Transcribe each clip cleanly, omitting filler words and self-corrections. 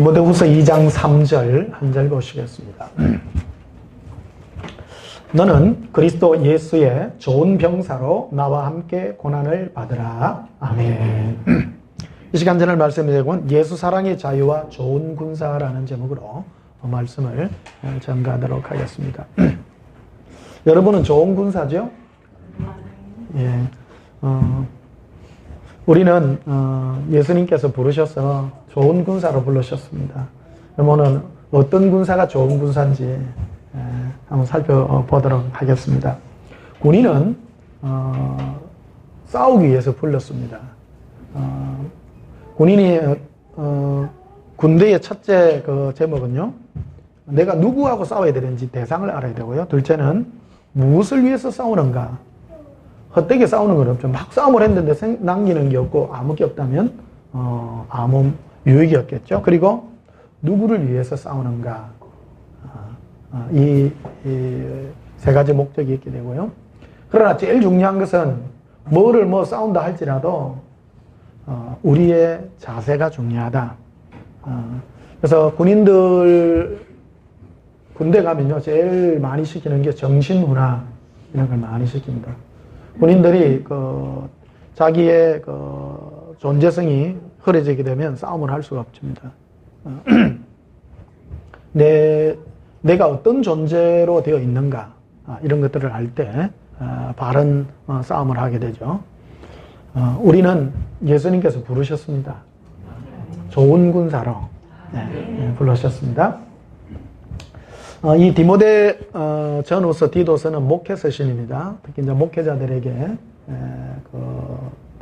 디모데후서 2장 3절 한 절 보시겠습니다. 너는 그리스도 예수의 좋은 병사로 나와 함께 고난을 받으라. 아멘. 이 시간 전할 말씀의 제목은 예수 사랑의 자유와 좋은 군사라는 제목으로 말씀을 전가하도록 하겠습니다. 여러분은 좋은 군사죠? 예. 우리는 예수님께서 부르셔서 좋은 군사로 부르셨습니다. 그러면 어떤 군사가 좋은 군사인지 한번 살펴보도록 하겠습니다. 군인은 싸우기 위해서 불렀습니다. 군인이 군대의 첫째 그 제목은요, 내가 누구하고 싸워야 되는지 대상을 알아야 되고요. 둘째는 무엇을 위해서 싸우는가. 헛되게 싸우는 건 없죠. 막 싸움을 했는데 남기는 게 없고 아무 게 없다면 아무 유익이 없겠죠. 그리고 누구를 위해서 싸우는가. 이 세 가지 목적이 있게 되고요. 그러나 제일 중요한 것은 뭐를 싸운다 할지라도 우리의 자세가 중요하다. 그래서 군인들 군대 가면요 제일 많이 시키는 게 정신훈화 이런 걸 많이 시킵니다. 군인들이 자기의 존재성이 흐려지게 되면 싸움을 할 수가 없습니다. 내가 어떤 존재로 되어 있는가 이런 것들을 알 때 바른 싸움을 하게 되죠. 우리는 예수님께서 부르셨습니다. 좋은 군사로 부르셨습니다. 이 디모데 전후서 디도서는 목회 서신입니다. 특히 이제 목회자들에게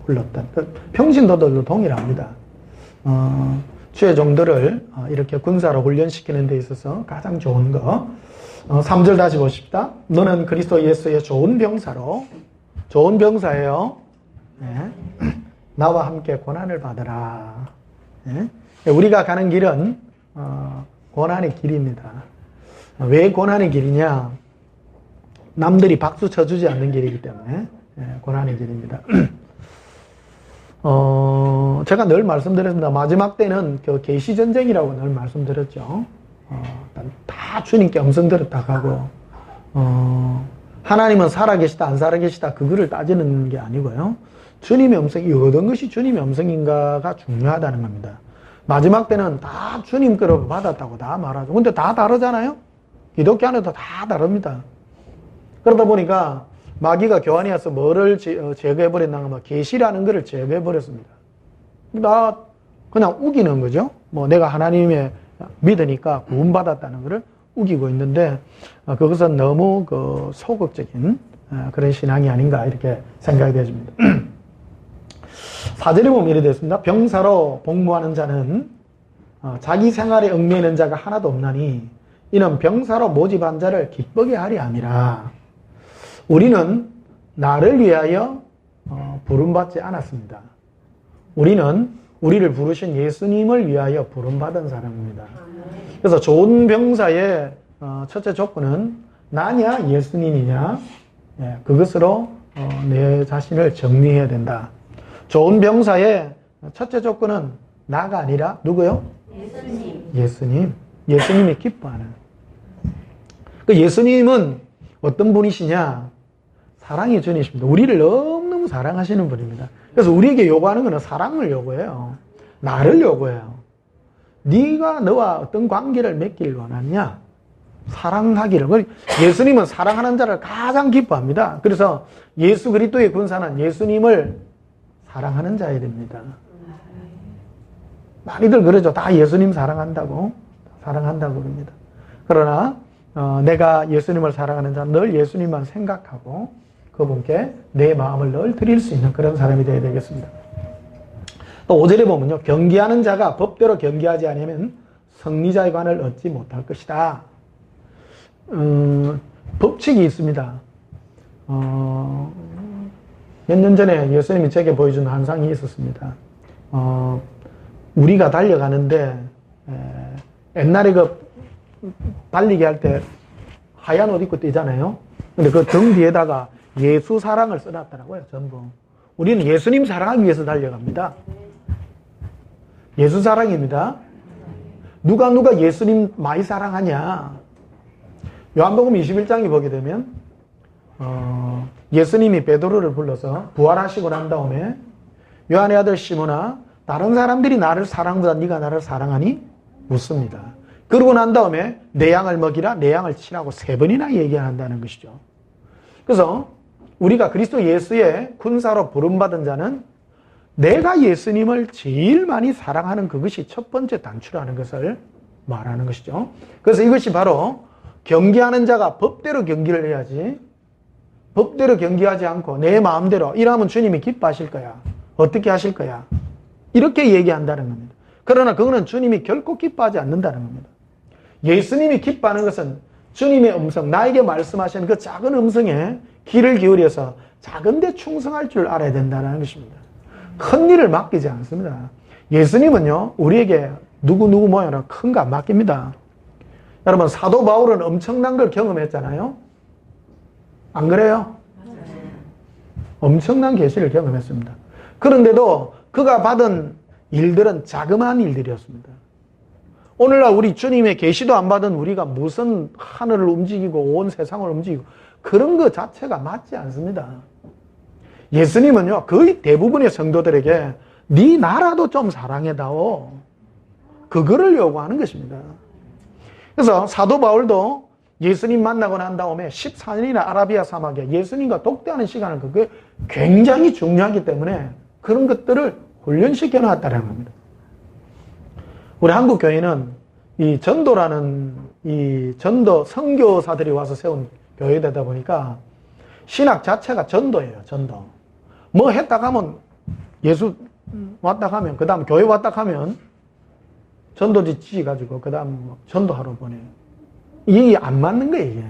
불렀던 평신도들도 동일합니다. 주의 종들을 이렇게 군사로 훈련시키는 데 있어서 가장 좋은 거 3절 다시 보십시다. 너는 그리스도 예수의 좋은 병사로 좋은 병사예요. 나와 함께 고난을 받으라. 우리가 가는 길은 고난의 길입니다. 왜 고난의 길이냐? 남들이 박수 쳐주지 않는 길이기 때문에 고난의 길입니다. 제가 늘 말씀드렸습니다. 마지막 때는 계시전쟁이라고 늘 말씀드렸죠. 다 주님께 음성 들었다 하고 하나님은 살아계시다 안 살아계시다 그거를 따지는 게 아니고요. 주님의 음성이 어떤 것이 주님의 음성인가가 중요하다는 겁니다. 마지막 때는 다 주님 거로 받았다고 다 말하죠. 근데 다 다르잖아요. 기독교 안에도 다 다릅니다. 그러다 보니까 마귀가 교환이 와서 뭐를 제거해버렸나 하면 계시라는 것을 제거해버렸습니다. 나 그냥 우기는 거죠. 내가 하나님의 믿으니까 구원받았다는 것을 우기고 있는데 그것은 너무 소극적인 그런 신앙이 아닌가 이렇게 생각이 되어집니다. 4절에 보면 이렇게 되어 있습니다. 병사로 복무하는 자는 자기 생활에 얽매이는 자가 하나도 없나니 이는 병사로 모집한 자를 기쁘게 하리 함이라. 우리는 나를 위하여 부름받지 않았습니다. 우리는 우리를 부르신 예수님을 위하여 부름받은 사람입니다. 그래서 좋은 병사의 첫째 조건은 나냐 예수님이냐 그것으로 내 자신을 정리해야 된다. 좋은 병사의 첫째 조건은 나가 아니라 누구요? 예수님. 예수님이 기뻐하는. 그 예수님은 어떤 분이시냐? 사랑의 주님이십니다. 우리를 너무너무 사랑하시는 분입니다. 그래서 우리에게 요구하는 것은 사랑을 요구해요. 나를 요구해요. 네가 너와 어떤 관계를 맺기를 원하느냐? 사랑하기를. 예수님은 사랑하는 자를 가장 기뻐합니다. 그래서 예수 그리스도의 군사는 예수님을 사랑하는 자야 됩니다. 많이들 그러죠. 다 예수님 사랑한다고 그럽니다. 그러나 내가 예수님을 사랑하는 자는 늘 예수님만 생각하고 그분께 내 마음을 늘 드릴 수 있는 그런 사람이 되어야 되겠습니다. 또 5절에 보면요. 경계하는 자가 법대로 경계하지 않으면 승리자의 관을 얻지 못할 것이다. 법칙이 있습니다. 몇 년 전에 예수님이 제게 보여준 환상이 있었습니다. 우리가 달려가는데 옛날에 달리기 할 때 하얀 옷 입고 뛰잖아요. 근데 그 등 뒤에다가 예수 사랑을 써놨더라고요, 전부. 우리는 예수님 사랑하기 위해서 달려갑니다. 예수 사랑입니다. 누가 예수님 많이 사랑하냐? 요한복음 21장에 보게 되면 예수님이 베드로를 불러서 부활하시고 난 다음에 요한의 아들 시몬아, 다른 사람들이 나를 사랑보다 네가 나를 사랑하니? 묻습니다. 그러고 난 다음에 내 양을 먹이라, 내 양을 치라고 3번이나 얘기한다는 것이죠. 그래서 우리가 그리스도 예수의 군사로 부름받은 자는 내가 예수님을 제일 많이 사랑하는 그것이 첫 번째 단추라는 것을 말하는 것이죠. 그래서 이것이 바로 경기하는 자가 법대로 경기를 해야지, 법대로 경기하지 않고 내 마음대로 이러면 주님이 기뻐하실 거야. 어떻게 하실 거야? 이렇게 얘기한다는 겁니다. 그러나 그거는 주님이 결코 기뻐하지 않는다는 겁니다. 예수님이 기뻐하는 것은 주님의 음성, 나에게 말씀하시는 그 작은 음성에 귀를 기울여서 작은데 충성할 줄 알아야 된다는 것입니다. 큰 일을 맡기지 않습니다. 예수님은요, 우리에게 누구 모여라 큰 거 안 맡깁니다. 여러분, 사도 바울은 엄청난 걸 경험했잖아요. 안 그래요? 엄청난 계시를 경험했습니다. 그런데도 그가 받은 일들은 자그마한 일들이었습니다. 오늘날 우리 주님의 계시도 안 받은 우리가 무슨 하늘을 움직이고 온 세상을 움직이고 그런 것 자체가 맞지 않습니다. 예수님은요, 거의 대부분의 성도들에게 네 나라도 좀 사랑해다오, 그거를 요구하는 것입니다. 그래서 사도 바울도 예수님 만나고 난 다음에 14년이나 아라비아 사막에 예수님과 독대하는 시간을 그게 굉장히 중요하기 때문에 그런 것들을 훈련시켜 놨다는 겁니다. 우리 한국 교회는 이 전도라는 이 전도 선교사들이 와서 세운 교회되다 보니까 신학 자체가 전도예요. 전도. 뭐 했다 가면 예수 왔다 가면 그 다음 교회 왔다 가면 전도지 지어가지고 그 다음 전도하러 보내요. 이게 안 맞는 거예요. 이게.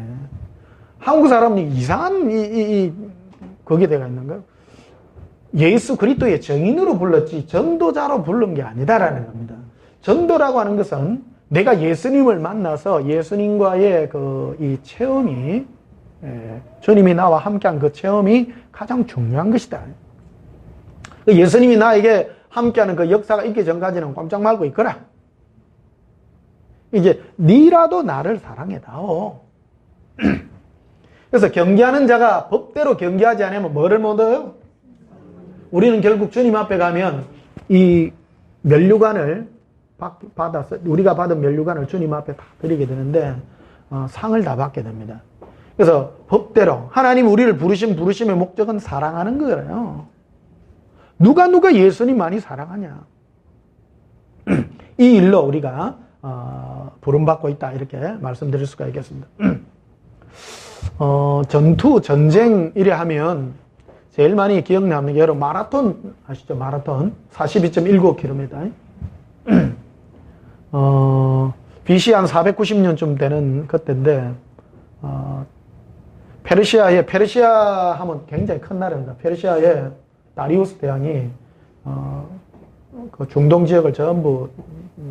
한국 사람이 이상한 거기에 대가 있는 거예요. 예수 그리스도의 정인으로 불렀지 전도자로 부른 게 아니다라는 겁니다. 전도라고 하는 것은 내가 예수님을 만나서 예수님과의 이 체험이, 주님이 나와 함께한 그 체험이 가장 중요한 것이다. 예수님이 나에게 함께하는 그 역사가 있기 전까지는 꼼짝 말고 있거라. 이제 니라도 나를 사랑해다오. 그래서 경계하는 자가 법대로 경계하지 않으면 뭐를 못 얻어요? 우리는 결국 주님 앞에 가면 이 면류관을 받아서 우리가 받은 면류관을 주님 앞에 다 드리게 되는데 상을 다 받게 됩니다. 그래서 법대로 하나님 우리를 부르신 부르심의 목적은 사랑하는 거예요. 누가 예수님 많이 사랑하냐? 이 일로 우리가 부름받고 있다 이렇게 말씀드릴 수가 있겠습니다. 전쟁 이래 하면 제일 많이 기억나는 게 여러분 마라톤 아시죠? 마라톤 42.19km. BC 한 490년쯤 되는 그때인데 페르시아 하면 굉장히 큰 나라입니다. 페르시아의 다리우스 대왕이 그 중동 지역을 전부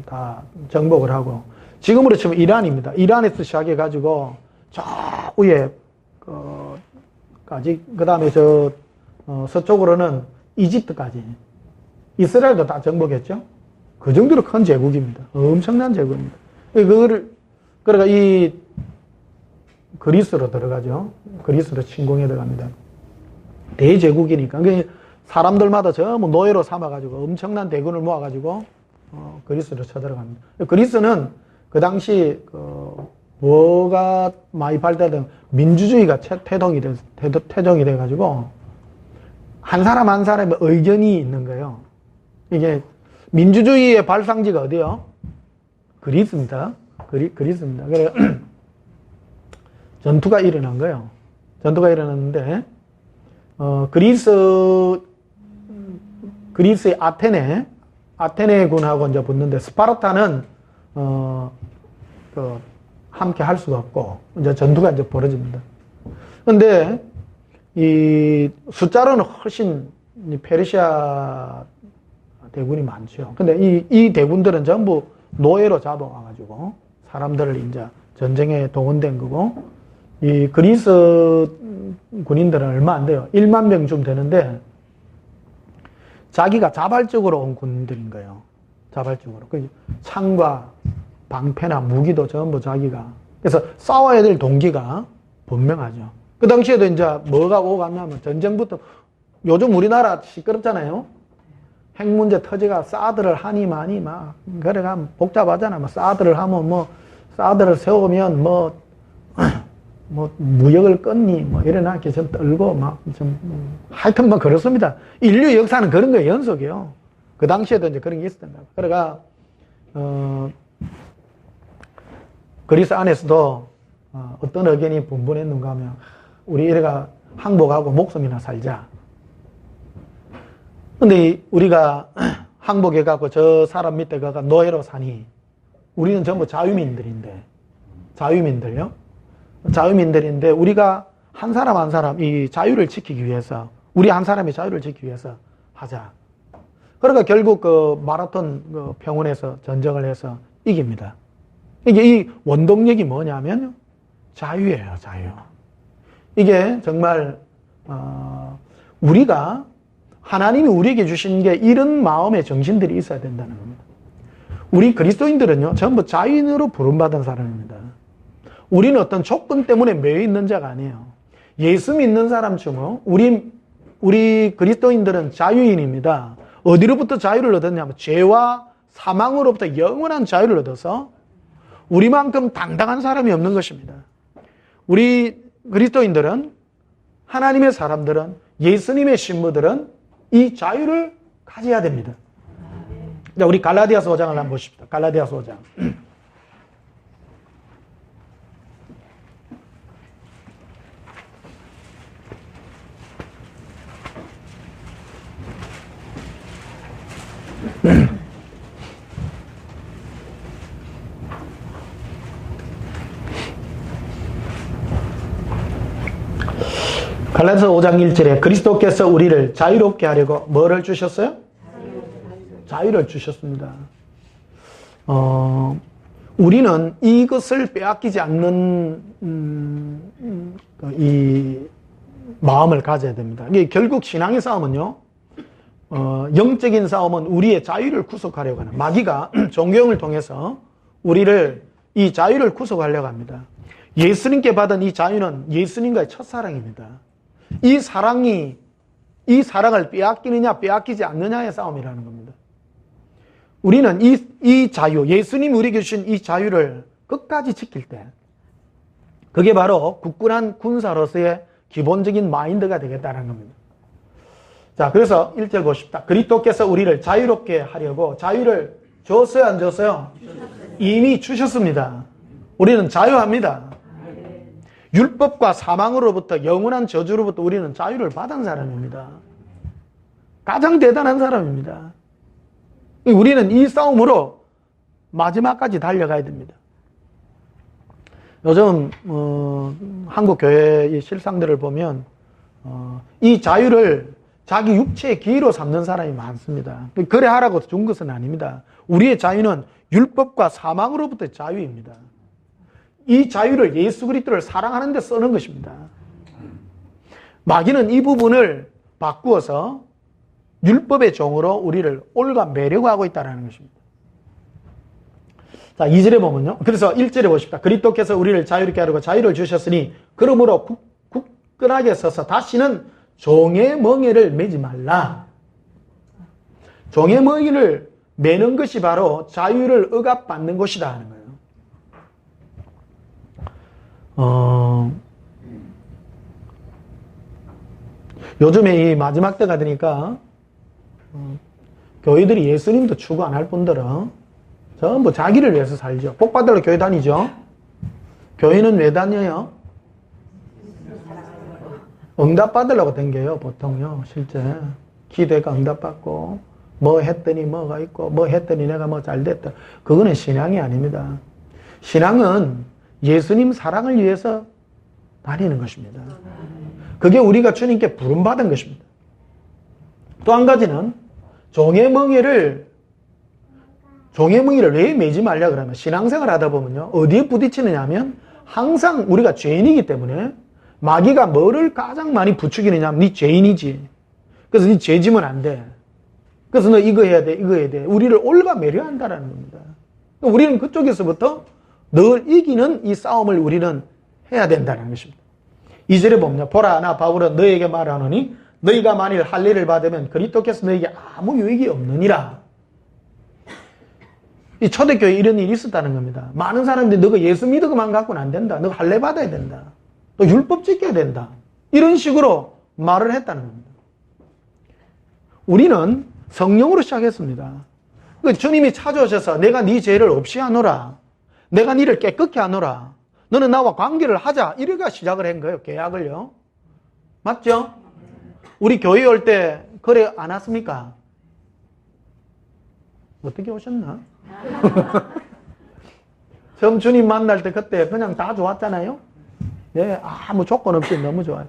다 정복을 하고 지금으로 치면 이란입니다. 이란에서 시작해 가지고 저 위에 까지 그 다음에 서쪽으로는 이집트까지 이스라엘도 다 정복했죠. 그 정도로 큰 제국입니다. 엄청난 제국입니다. 그러니까 이 그리스로 들어가죠. 그리스로 침공해 들어갑니다. 대제국이니까. 사람들마다 전부 노예로 삼아가지고 엄청난 대군을 모아가지고 그리스로 쳐들어갑니다. 그리스는 그 당시 뭐가 많이 발달된 민주주의가 태동이 돼가지고 한 사람 한 사람의 의견이 있는 거예요. 이게 민주주의의 발상지가 어디요? 그리스입니다. 그리스입니다. 그래서 전투가 일어난 거예요. 전투가 일어났는데 그리스의 아테네군하고 이제 붙는데 스파르타는 함께 할 수가 없고 이제 전투가 이제 벌어집니다. 그런데 이 숫자로는 훨씬 페르시아 대군이 많죠. 근데 이 대군들은 전부 노예로 잡아와가지고 사람들을 이제 전쟁에 동원된 거고 이 그리스 군인들은 얼마 안 돼요. 1만 명쯤 되는데 자기가 자발적으로 온 군인들인 거예요. 자발적으로. 창과 방패나 무기도 전부 자기가. 그래서 싸워야 될 동기가 분명하죠. 그 당시에도 이제 뭐가 오갔냐면 전쟁부터, 요즘 우리나라 시끄럽잖아요. 핵 문제 터지가 사드를 하니 많이 막, 그래가 복잡하잖아. 뭐 사드를 하면 뭐, 사드를 세우면 뭐 무역을 끊니, 뭐, 이래나, 좀 떨고, 막, 하여튼 뭐, 그렇습니다. 인류 역사는 그런 거예요, 연속이요. 그 당시에도 이제 그런 게 있었던 거예요. 그러니까, 그리스 안에서도, 어떤 의견이 분분했는가 하면, 우리 이래가 항복하고 목숨이나 살자. 근데 우리가 항복해갖고 저 사람 밑에 가가 노예로 사니, 우리는 전부 자유민들인데, 자유민들요? 자유민들인데 우리가 한 사람 한 사람 이 자유를 지키기 위해서, 우리 한 사람의 자유를 지키기 위해서 하자. 그러니까 결국 그 마라톤 그 평원에서 전쟁을 해서 이깁니다. 이게 이 원동력이 뭐냐면 자유예요, 자유. 이게 정말 우리가 하나님이 우리에게 주신 게 이런 마음의 정신들이 있어야 된다는 겁니다. 우리 그리스도인들은요 전부 자유인으로 부름받은 사람입니다. 우리는 어떤 조건 때문에 매여 있는 자가 아니에요. 예수 믿는 사람 중에 우리 그리스도인들은 자유인입니다. 어디로부터 자유를 얻었냐면 죄와 사망으로부터 영원한 자유를 얻어서 우리만큼 당당한 사람이 없는 것입니다. 우리 그리스도인들은, 하나님의 사람들은, 예수님의 신부들은 이 자유를 가져야 됩니다. 자, 우리 갈라디아서 5장을 한번 보십시다. 갈라디아서 5장. 갈라디아서 5장 1절에 그리스도께서 우리를 자유롭게 하려고 뭐를 주셨어요? 자유를 주셨습니다. 우리는 이것을 빼앗기지 않는 이 마음을 가져야 됩니다. 이게 결국 신앙의 싸움은요, 영적인 싸움은 우리의 자유를 구속하려고 하는, 마귀가 종교형을 통해서 우리를 이 자유를 구속하려고 합니다. 예수님께 받은 이 자유는 예수님과의 첫사랑입니다. 이 사랑을 빼앗기느냐 빼앗기지 않느냐의 싸움이라는 겁니다. 우리는 이 자유, 예수님이 우리에게 주신 이 자유를 끝까지 지킬 때, 그게 바로 굳건한 군사로서의 기본적인 마인드가 되겠다는 겁니다. 자, 그래서 1절 보십시다. 그리스도께서 우리를 자유롭게 하려고 자유를 줬어요, 안 줬어요? 이미 주셨습니다. 우리는 자유합니다. 율법과 사망으로부터, 영원한 저주로부터 우리는 자유를 받은 사람입니다. 가장 대단한 사람입니다. 우리는 이 싸움으로 마지막까지 달려가야 됩니다. 요즘 한국 교회의 실상들을 보면 이 자유를 자기 육체의 기회로 삼는 사람이 많습니다. 그래 하라고 준 것은 아닙니다. 우리의 자유는 율법과 사망으로부터의 자유입니다. 이 자유를 예수 그리스도를 사랑하는 데 쓰는 것입니다. 마귀는 이 부분을 바꾸어서 율법의 종으로 우리를 올가매려고 하고 있다는 것입니다. 자, 2절에 보면요. 그래서 1절에 보십시다. 그리스도께서 우리를 자유롭게 하려고 자유를 주셨으니 그러므로 굳건하게 서서 다시는 종의 멍에를 매지 말라. 종의 멍에를 매는 것이 바로 자유를 억압받는 것이다 하는 거예요. 요즘에 이 마지막 때가 되니까 교회들이 예수님도 추구 안 할 뿐더러 전부 자기를 위해서 살죠. 복 받으러 교회 다니죠. 교회는 왜 다녀요? 응답 받으려고 댕겨요, 보통요. 실제 기도가 응답 받고 뭐 했더니 뭐가 있고 뭐 했더니 내가 뭐 잘 됐다. 그거는 신앙이 아닙니다. 신앙은 예수님 사랑을 위해서 다니는 것입니다. 그게 우리가 주님께 부름받은 것입니다. 또 한 가지는 종의 멍에를 왜 매지 말려 그러면, 신앙생활 하다 보면요, 어디에 부딪히느냐 하면 항상 우리가 죄인이기 때문에 마귀가 뭐를 가장 많이 부추기느냐 하면 네 죄인이지. 그래서 네 죄 지면 안 돼. 그래서 너 이거 해야 돼, 이거 해야 돼. 우리를 올가매려 한다는 겁니다. 우리는 그쪽에서부터 늘 이기는 이 싸움을 우리는 해야 된다는 것입니다. 2절에 보면 보라 나 바울은 너에게 말하노니 너희가 만일 할례를 받으면 그리스도께서 너에게 아무 유익이 없느니라. 이 초대교회에 이런 일이 있었다는 겁니다. 많은 사람들이 너가 예수 믿어만 갖고는 안 된다. 너가 할례 받아야 된다. 또 율법 지켜야 된다. 이런 식으로 말을 했다는 겁니다. 우리는 성령으로 시작했습니다. 주님이 찾아오셔서 내가 네 죄를 없이 하노라. 내가 너를 깨끗게 하노라. 너는 나와 관계를 하자. 이래가 시작을 한 거예요. 계약을요. 맞죠? 우리 교회 올 때 그래 안 왔습니까? 어떻게 오셨나? 처음 주님 만날 때 그때 그냥 다 좋았잖아요. 예, 아무 조건 없이 너무 좋아요.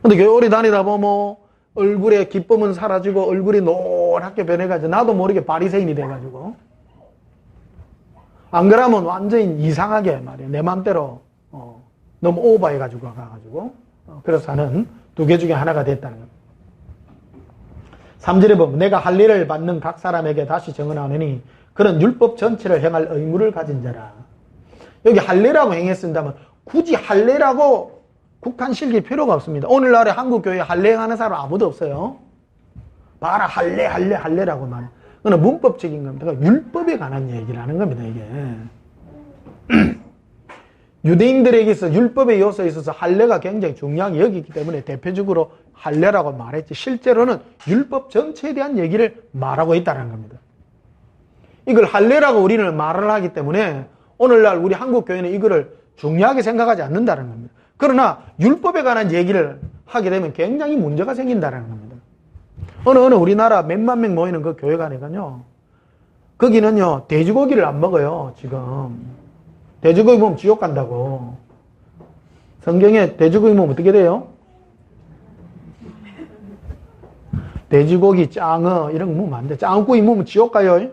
근데 교회 오래 다니다 보면 얼굴에 기쁨은 사라지고 얼굴이 노랗게 변해가지고 나도 모르게 바리새인이 돼가지고 안 그러면 완전히 이상하게 말이에요. 내 맘대로 너무 오버해가지고 가가지고 그래서 하는 두 개 중에 하나가 됐다는 겁니다. 3절에 보면 내가 할례를 받는 각 사람에게 다시 정언하노니 그런 율법 전체를 행할 의무를 가진 자라. 여기 할례라고 행했습니다만 굳이 할례라고 국한시킬 필요가 없습니다. 오늘날에 한국교회에 할례 하는 사람 아무도 없어요. 봐라 할례라고 말해. 그건 문법적인 겁니다. 그러니까 율법에 관한 얘기를 하는 겁니다. 이게 유대인들에게서 율법의 요소에 있어서 할례가 굉장히 중요하게 여기기 때문에 대표적으로 할례라고 말했지 실제로는 율법 전체에 대한 얘기를 말하고 있다는 겁니다. 이걸 할례라고 우리는 말을 하기 때문에 오늘날 우리 한국교회는 이거를 중요하게 생각하지 않는다는 겁니다. 그러나 율법에 관한 얘기를 하게 되면 굉장히 문제가 생긴다는 겁니다. 어느 우리나라 몇만 명 모이는 그 교회관에가요, 거기는요 돼지고기를 안 먹어요. 지금 돼지고기 먹으면 지옥 간다고. 성경에 돼지고기 먹으면 어떻게 돼요? 돼지고기, 짱어 이런 거 먹으면 안 돼. 짱구이 먹으면 지옥 가요.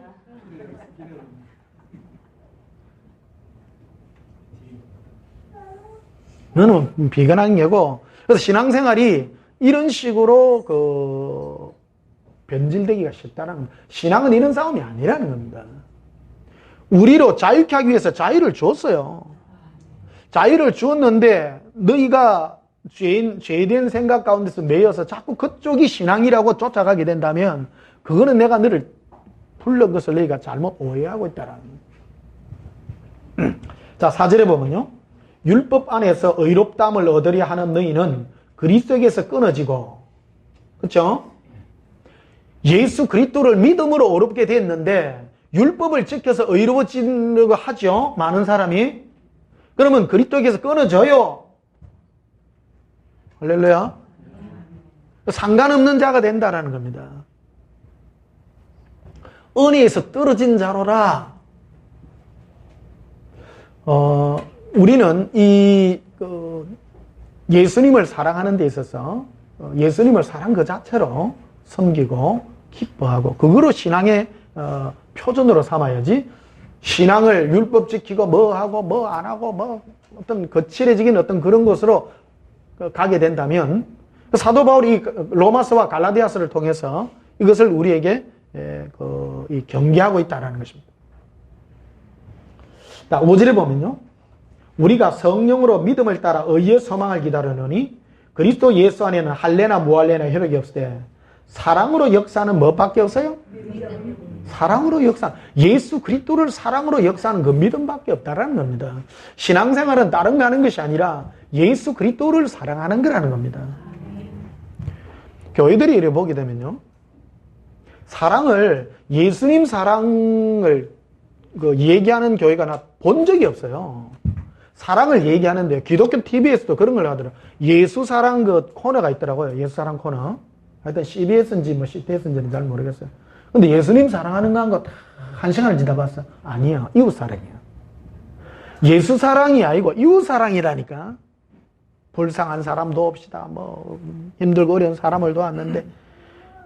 너는 비근한 게고. 그래서 신앙생활이 이런 식으로 변질되기가 쉽다는 겁니다. 신앙은 이런 싸움이 아니라는 겁니다. 우리로 자유케 하기 위해서 자유를 줬어요. 자유를 주었는데 너희가 죄된 생각 가운데서 매여서 자꾸 그쪽이 신앙이라고 쫓아가게 된다면 그거는 내가 너를 불른 것을 너희가 잘못 오해하고 있다라는 거예요. 자, 4절에 보면요. 율법 안에서 의롭다함을 얻으려 하는 너희는 그리스도에게서 끊어지고, 그렇죠? 예수 그리스도를 믿음으로 어렵게 됐는데 율법을 지켜서 의로워지려고 하죠. 많은 사람이. 그러면 그리스도에게서 끊어져요. 할렐루야. 상관없는 자가 된다라는 겁니다. 은혜에서 떨어진 자로라. 우리는 예수님을 사랑하는 데 있어서 예수님을 사랑 그 자체로 섬기고 기뻐하고 그거로 신앙의 표준으로 삼아야지, 신앙을 율법 지키고 뭐 하고 뭐 안 하고 뭐 어떤 거칠해지긴 어떤 그런 것으로 가게 된다면 사도 바울이 로마서와 갈라디아서를 통해서 이것을 우리에게 경계하고 있다는 것입니다. 5절에 보면요. 우리가 성령으로 믿음을 따라 의의 소망을 기다리노니 그리스도 예수 안에는 할례나 무할례나 혈육이 없으되 사랑으로 역사하는 뭐밖에 없어요? 사랑으로 역사. 예수 그리스도를 사랑으로 역사하는 그 믿음밖에 없다라는 겁니다. 신앙생활은 다른 거 하는 것이 아니라 예수 그리스도를 사랑하는 거라는 겁니다. 교회들이 이래 보게 되면요, 사랑을, 예수님 사랑을 얘기하는 교회가 나 본 적이 없어요. 사랑을 얘기하는데 기독교 TV에서도 그런 걸 하더라고요. 예수 사랑 코너가 있더라고요. 예수 사랑 코너. 하여튼 CBS인지 뭐 CTS인지는 잘 모르겠어요. 근데 예수님 사랑하는 거 한 거 한 시간을 지나봤어. 아니야. 이웃 사랑이야. 예수 사랑이 아니고 이웃 사랑이라니까. 불쌍한 사람도 없시다. 뭐 힘들고 어려운 사람을 도왔는데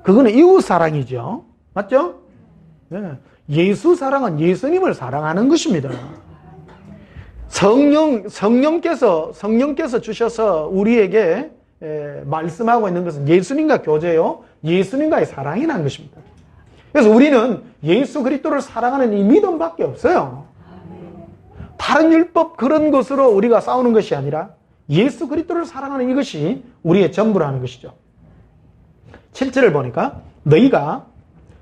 그거는 이웃 사랑이죠. 맞죠? 네. 예수 사랑은 예수님을 사랑하는 것입니다. 성령께서 주셔서 우리에게 말씀하고 있는 것은 예수님과 교제요, 예수님과의 사랑이라는 것입니다. 그래서 우리는 예수 그리스도를 사랑하는 이 믿음밖에 없어요. 다른 율법 그런 것으로 우리가 싸우는 것이 아니라 예수 그리스도를 사랑하는 이것이 우리의 전부라는 것이죠. 7절을 보니까 너희가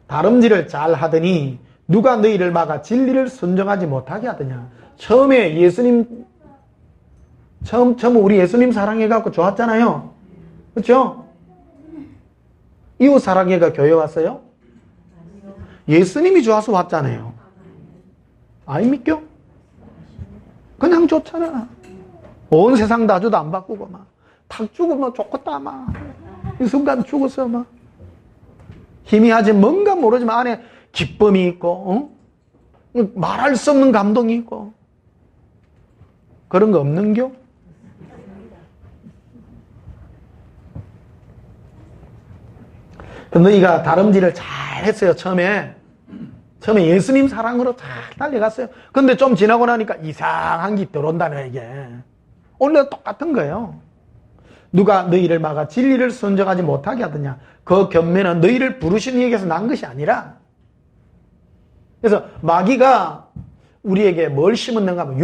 다름질을 잘 하더니 누가 너희를 막아 진리를 순종하지 못하게 하더냐. 처음에 처음 우리 예수님 사랑해갖고 좋았잖아요. 그렇죠? 이웃 사랑해가 교회 왔어요? 예수님이 좋아서 왔잖아요. 아닙니까? 그냥 좋잖아. 온 세상 다 줘도 안 바꾸고 막 탁 죽으면 좋겠다 막 이 순간 죽었어 막 희미하지 뭔가 모르지만 안에 기쁨이 있고 말할 수 없는 감동이 있고 그런 거 없는겨? 너희가 다름질을 잘 했어요. 처음에 예수님 사랑으로 잘 달려갔어요. 근데 좀 지나고 나니까 이상한 게 들어온다는 이게. 원래 똑같은 거예요. 누가 너희를 막아 진리를 순종하지 못하게 하더냐. 그 견면은 너희를 부르신 이에게서 난 것이 아니라. 그래서 마귀가 우리에게 뭘 심었는가 하면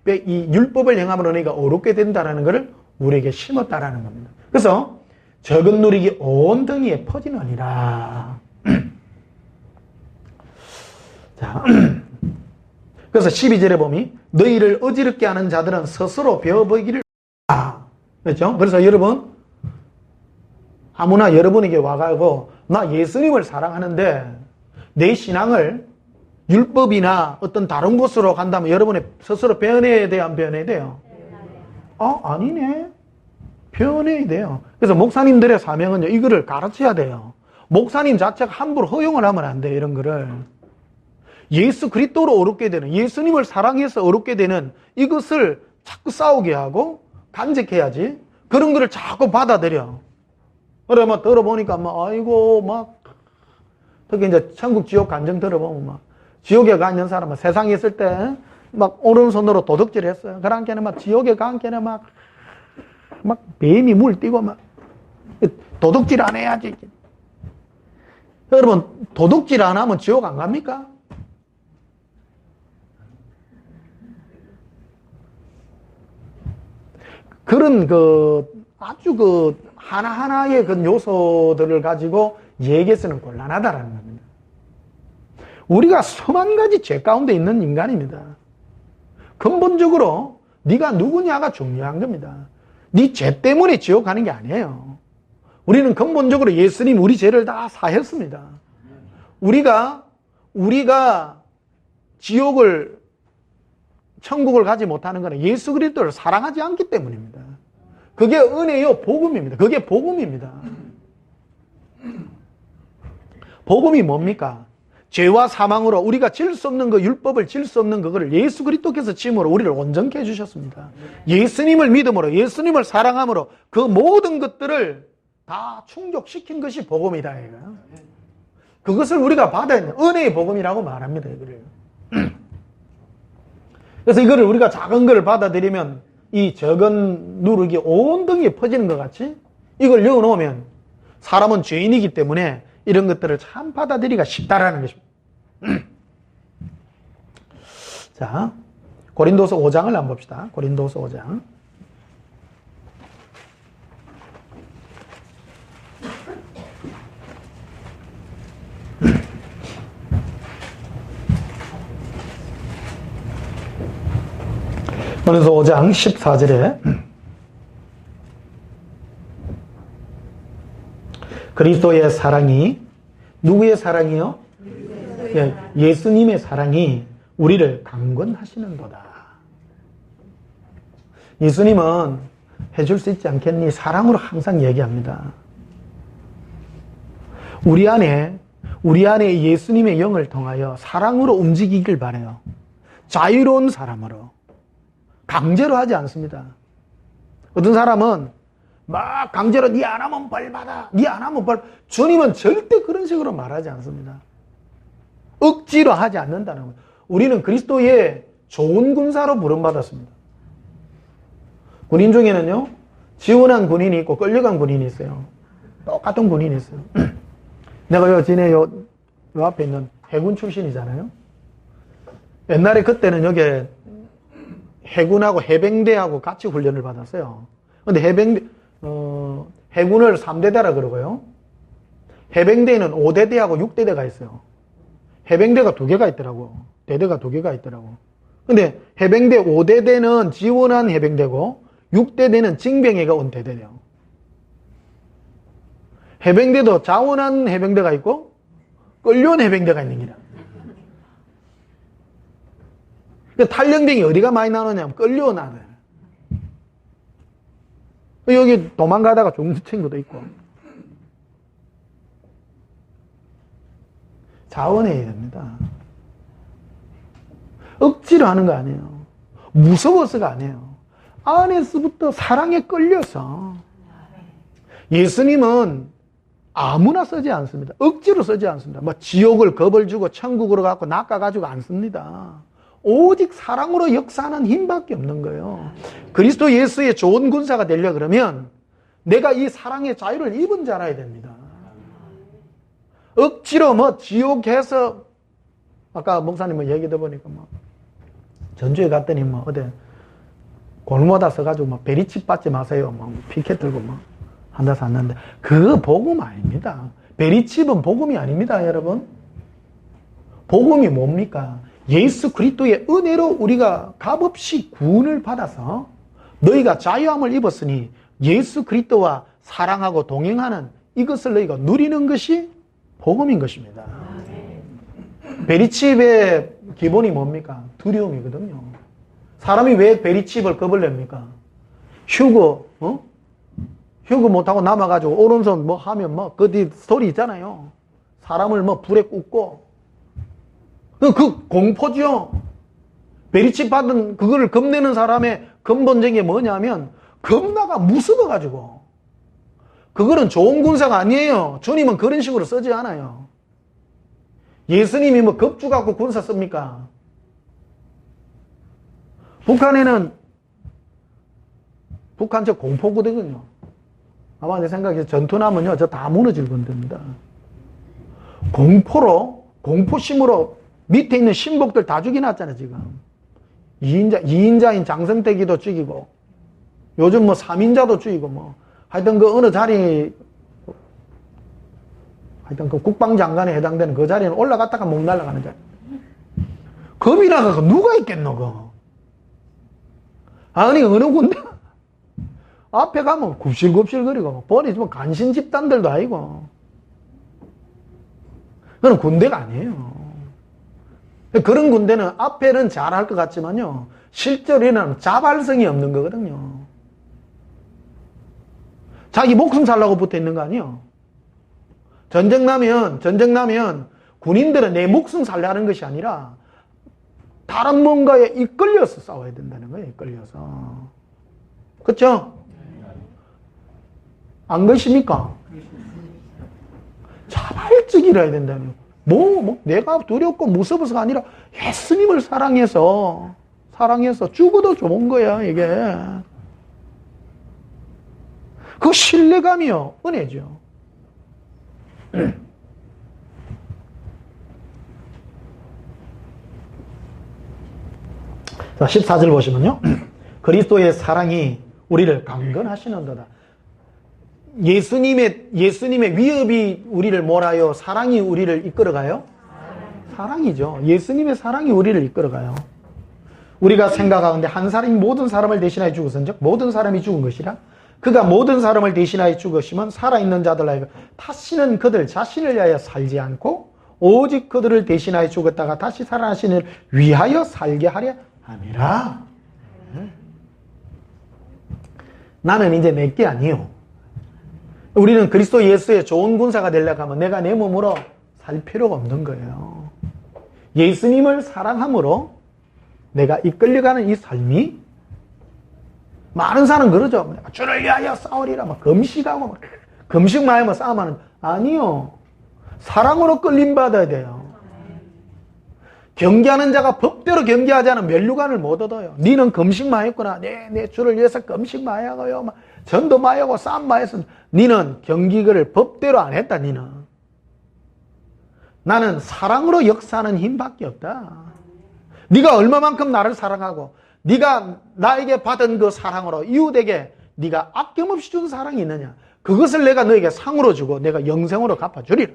율법을 행함으로 너희가 어렵게 된다는 것을 우리에게 심었다라는 겁니다. 그래서 적은 누룩이 온 등이에 퍼지느니라. 자, 그래서 12절에 보면 너희를 어지럽게 하는 자들은 스스로 배워보기를 그렇죠? 그래서 여러분 아무나 여러분에게 와가지고 나 예수님을 사랑하는데 내 신앙을 율법이나 어떤 다른 곳으로 간다면 여러분이 스스로 배워내야 돼요? 안 배워내야 돼요? 아니네. 배워내야 돼요. 그래서 목사님들의 사명은요, 이거를 가르쳐야 돼요. 목사님 자체가 함부로 허용을 하면 안 돼요, 이런 거를. 예수 그리스도로 어렵게 되는, 예수님을 사랑해서 어렵게 되는 이것을 자꾸 싸우게 하고 간직해야지. 그런 거를 자꾸 받아들여. 그래, 막 들어보니까 아이고, 특히 이제 천국 지옥 간증 들어보면 지옥에 가 있는 사람은 세상에 있을 때 오른손으로 도둑질 했어요. 그러니까 지옥에 가니까 뱀이 물뛰고 도둑질 안 해야지. 여러분, 도둑질 안 하면 지옥 안 갑니까? 그런 아주 하나하나의 요소들을 가지고 얘기해서는 곤란하다라는 겁니다. 우리가 수만 가지 죄 가운데 있는 인간입니다. 근본적으로 네가 누구냐가 중요한 겁니다. 네 죄 때문에 지옥 가는 게 아니에요. 우리는 근본적으로 예수님 우리 죄를 다 사했습니다. 우리가 천국을 가지 못하는 것은 예수 그리스도를 사랑하지 않기 때문입니다. 그게 은혜요, 복음입니다. 그게 복음입니다. 복음이 뭡니까? 죄와 사망으로 우리가 질 수 없는 율법을 질 수 없는 그거를 예수 그리스도께서 짐으로 우리를 온전케 해주셨습니다. 예수님을 믿음으로, 예수님을 사랑함으로 그 모든 것들을 다 충족시킨 것이 복음이다. 이거요. 그것을 우리가 받아야 돼요. 은혜의 복음이라고 말합니다. 이거를. 그래서 이거를 우리가 작은 걸 받아들이면 이 적은 누룩이 온 등에 퍼지는 것 같이 이걸 넣어놓으면 사람은 죄인이기 때문에 이런 것들을 참 받아들이기가 쉽다라는 것입니다. 자, 고린도서 5장을 한번 봅시다. 고린도서 5장. 고린도서 5장 14절에 그리스도의 사랑이 누구의 사랑이요? 예수님의 사랑이 우리를 강권하시는도다. 예수님은 해줄 수 있지 않겠니? 사랑으로 항상 얘기합니다. 우리 안에 예수님의 영을 통하여 사랑으로 움직이길 바라요. 자유로운 사람으로. 강제로 하지 않습니다. 어떤 사람은 막 강제로 니 안 하면 벌 받아. 니 안 하면 벌. 주님은 절대 그런 식으로 말하지 않습니다. 억지로 하지 않는다는 거예요. 우리는 그리스도의 좋은 군사로 부름받았습니다. 군인 중에는요, 지원한 군인이 있고 끌려간 군인이 있어요. 똑같은 군인이 있어요. 내가 전에 요 앞에 있는 해군 출신이잖아요. 옛날에 그때는 여기 해군하고 해병대하고 같이 훈련을 받았어요. 근데 해군을 3대대라 그러고요. 해병대에는 5대대하고 6대대가 있어요. 해병대가 2개가 있더라고. 대대가 2개가 있더라고. 근데 해병대 5대대는 지원한 해병대고 6대대는 징병회가 온 대대예요. 해병대도 자원한 해병대가 있고 끌려온 해병대가 있는 기라. 그러니까 탈영병이 어디가 많이 나오냐면 끌려온 아들. 여기 도망가다가 죽는 친구도 있고. 자원해야 됩니다. 억지로 하는 거 아니에요. 무서워서가 아니에요. 안에서부터 사랑에 끌려서. 예수님은 아무나 쓰지 않습니다. 억지로 쓰지 않습니다. 뭐 지옥을 겁을 주고 천국으로 갖고 낚아가지고 안 씁니다. 오직 사랑으로 역사하는 힘밖에 없는 거예요. 그리스도 예수의 좋은 군사가 되려고 그러면 내가 이 사랑의 자유를 입은 자라야 됩니다. 억지로 뭐 지옥에서 아까 목사님 뭐 얘기 들어보니까 뭐 전주에 갔더니 뭐 어디 골모다 서가지고 뭐 베리칩 받지 마세요. 뭐 피켓 들고 뭐 한다서 왔는데 그거 복음 아닙니다. 베리칩은 복음이 아닙니다, 여러분. 복음이 뭡니까? 예수 그리스도의 은혜로 우리가 값없이 구원을 받아서 너희가 자유함을 입었으니 예수 그리스도와 사랑하고 동행하는 이것을 너희가 누리는 것이 복음인 것입니다. 베리칩의 기본이 뭡니까? 두려움이거든요. 사람이 왜 베리칩을 겁을 냅니까? 휴거 못하고 남아가지고 오른손 뭐 하면 뭐 그 뒤 스토리 있잖아요. 사람을 뭐 불에 굽고 그 공포죠. 베리칩 받은 그거를 겁내는 사람의 근본적인 게 뭐냐면 겁나가 무서워가지고. 그거는 좋은 군사가 아니에요. 주님은 그런 식으로 쓰지 않아요. 예수님이 뭐 겁주 갖고 군사 씁니까? 북한 저 공포거든요. 아마 내 생각에 전투 나면요, 저 다 무너질 건답니다. 공포심으로 밑에 있는 신복들 다 죽여놨잖아요, 지금. 2인자인 장성택이도 죽이고, 요즘 뭐 3인자도 죽이고, 뭐. 하여튼 그 어느 자리, 하여튼 그 국방장관에 해당되는 그 자리는 올라갔다가 목 날아가는 자리. 겁이 나가 누가 있겠노, 그거. 아니, 어느 군데, 앞에 가면 굽실굽실거리고, 버리지만 간신 집단들도 아니고. 그건 군대가 아니에요. 그런 군대는 앞에는 잘할 것 같지만요, 실제로는 자발성이 없는 거거든요. 자기 목숨 살라고 붙어 있는 거 아니에요. 전쟁 나면 군인들은 내 목숨 살려는 것이 아니라 다른 뭔가에 이끌려서 싸워야 된다는 거예요. 이끌려서. 그렇죠? 안 그러십니까? 자발적이라 해야 된다는 거예요. 내가 두렵고 무서워서가 아니라 예수님을 사랑해서 죽어도 좋은 거야, 이게. 그 신뢰감이요, 은혜죠. 자, 14절 보시면요. 그리스도의 사랑이 우리를 강건하시는도다. 예수님의 위협이 우리를 몰아요? 사랑이 우리를 이끌어가요? 사랑이죠. 예수님의 사랑이 우리를 이끌어가요. 우리가 생각하건대 한 사람이 모든 사람을 대신하여 죽었은즉 모든 사람이 죽은 것이라. 그가 모든 사람을 대신하여 죽으시면 살아있는 자들 하여 다시는 그들 자신을 위하여 살지 않고 오직 그들을 대신하여 죽었다가 다시 살아나시는 위하여 살게 하려 함이라. 나는 이제 내게 아니요. 우리는 그리스도 예수의 좋은 군사가 되려고 하면 내가 내 몸으로 살 필요가 없는 거예요. 예수님을 사랑함으로 내가 이끌려가는 이 삶이, 많은 사람은 그러죠. 주를 위하여 싸우리라. 막 금식하고, 금식만 하면 싸움하는. 아니요. 사랑으로 끌림받아야 돼요. 경계하는 자가 법대로 경계하지 않으면 면류관을 못 얻어요. 니는 금식만 했구나. 내 주를 위해서 금식만 하고요. 전도만 하고 싸움만 했어. 니는 경기를 법대로 안 했다, 니는. 나는 사랑으로 역사하는 힘밖에 없다. 네가 얼마만큼 나를 사랑하고 네가 나에게 받은 그 사랑으로 이웃에게 네가 아낌없이 준 사랑이 있느냐, 그것을 내가 너에게 상으로 주고 내가 영생으로 갚아주리라.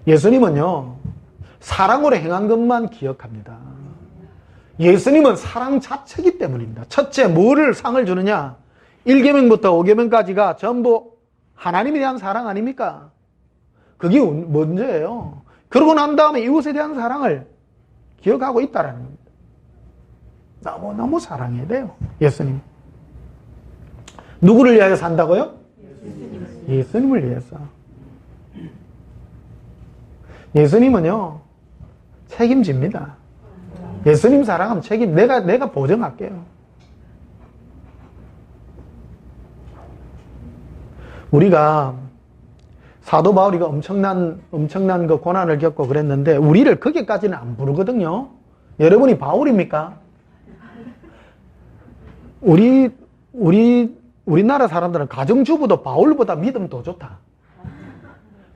예수님은요, 사랑으로 행한 것만 기억합니다. 예수님은 사랑 자체이기 때문입니다. 첫째, 뭐를 상을 주느냐? 1계명부터 5계명까지가 전부 하나님에 대한 사랑 아닙니까? 그게 문제예요. 그러고 난 다음에 이웃에 대한 사랑을 기억하고 있다라는 겁니다. 너무 사랑해야 돼요, 예수님. 누구를 위하여 산다고요? 예수님을 위해서. 예수님은요, 책임집니다. 예수님 사랑하면 내가 보증할게요. 우리가 사도 바울이가 엄청난 그 고난을 겪고 그랬는데 우리를 거기까지는 안 부르거든요. 여러분이 바울입니까? 우리나라 사람들은 가정주부도 바울보다 믿음 더 좋다.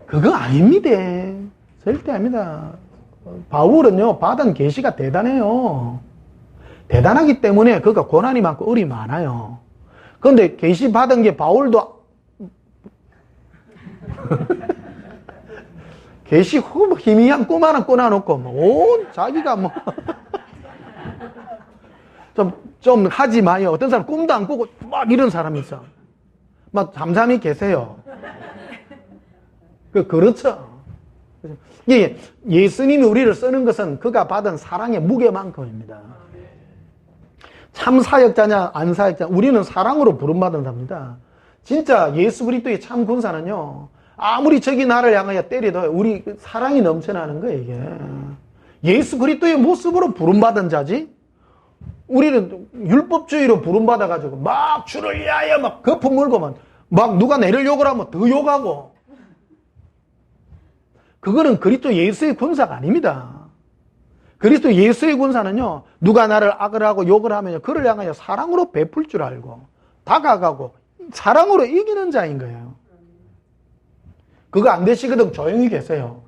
그거 아닙니다. 절대 아닙니다. 바울은요, 받은 계시가 대단해요. 대단하기 때문에 그가 고난이 많고 을이 많아요. 그런데 계시 받은 게 바울도 계시 희미한 꿈 하나 꿔놔놓고 온 자기가 좀 하지 마요. 어떤 사람 꿈도 안 꾸고 막 이런 사람이 있어. 막 잠잠히 계세요. 그렇죠. 예수님이 우리를 쓰는 것은 그가 받은 사랑의 무게만큼입니다. 참 사역자냐 안 사역자냐, 우리는 사랑으로 부름받은 사람입니다. 진짜 예수 그리스도의 참 군사는요, 아무리 적이 나를 향하여 때려도 우리 사랑이 넘쳐나는 거예요. 이게 예수 그리스도의 모습으로 부름받은 자지. 우리는 율법주의로 부름받아가지고 막 주를 위하여 막 거품 물고 막 누가 내를 욕을 하면 더 욕하고, 그거는 그리스도 예수의 군사가 아닙니다. 그리스도 예수의 군사는요, 누가 나를 악을 하고 욕을 하면 그를 향하여 사랑으로 베풀 줄 알고 다가가고 사랑으로 이기는 자인 거예요. 그거 안 되시거든 조용히 계세요.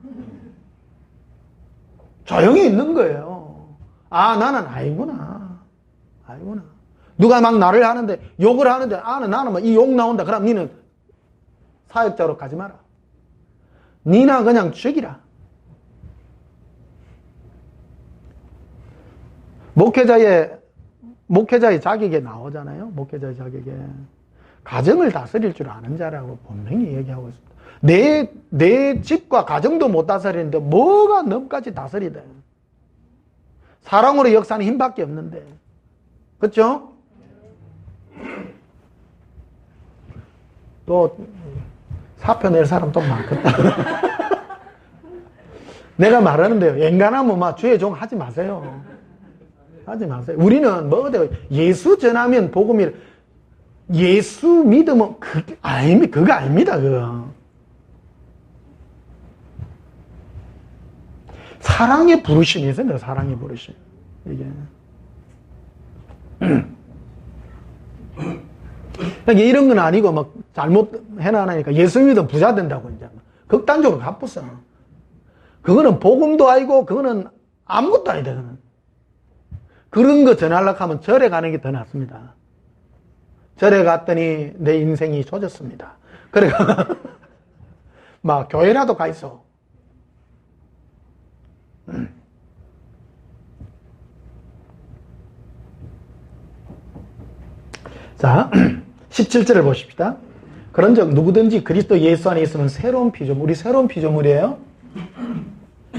조용히 있는 거예요. 아, 나는 아니구나. 누가 막 나를 하는데, 욕을 하는데, 나는 이 욕 나온다. 그럼 니는 사역자로 가지 마라. 니나 그냥 죽이라. 목회자의 자격에 나오잖아요. 목회자의 자격에. 가정을 다스릴 줄 아는 자라고 분명히 얘기하고 있습니다. 내 집과 가정도 못 다스리는데 뭐가 너까지 다스리다. 사랑으로 역사하는 힘밖에 없는데. 그렇죠? 또 사표 낼 사람 또 많겠다. 내가 말하는데요, 앵간하면 막 주의 종 하지 마세요. 하지 마세요. 우리는 예수 전하면 복음이, 예수 믿으면 그거 아닙니다. 그거 사랑의 부르심이 있어요. 사랑의 부르심. 이게 그러니까 이런 건 아니고 막 잘못 해놔니까 예수 믿으면 부자 된다고 이제 극단적으로 갚았어. 그거는 복음도 아니고 그거는 아무것도 아니다. 그런 거 전하려고 하면 절에 가는 게 더 낫습니다. 절에 갔더니 내 인생이 조졌습니다. 그래가 막 교회라도 가 있어. 자, 17절을 보십시다. 그런즉 누구든지 그리스도 예수 안에 있으면 새로운 피조물. 우리 새로운 피조물이에요.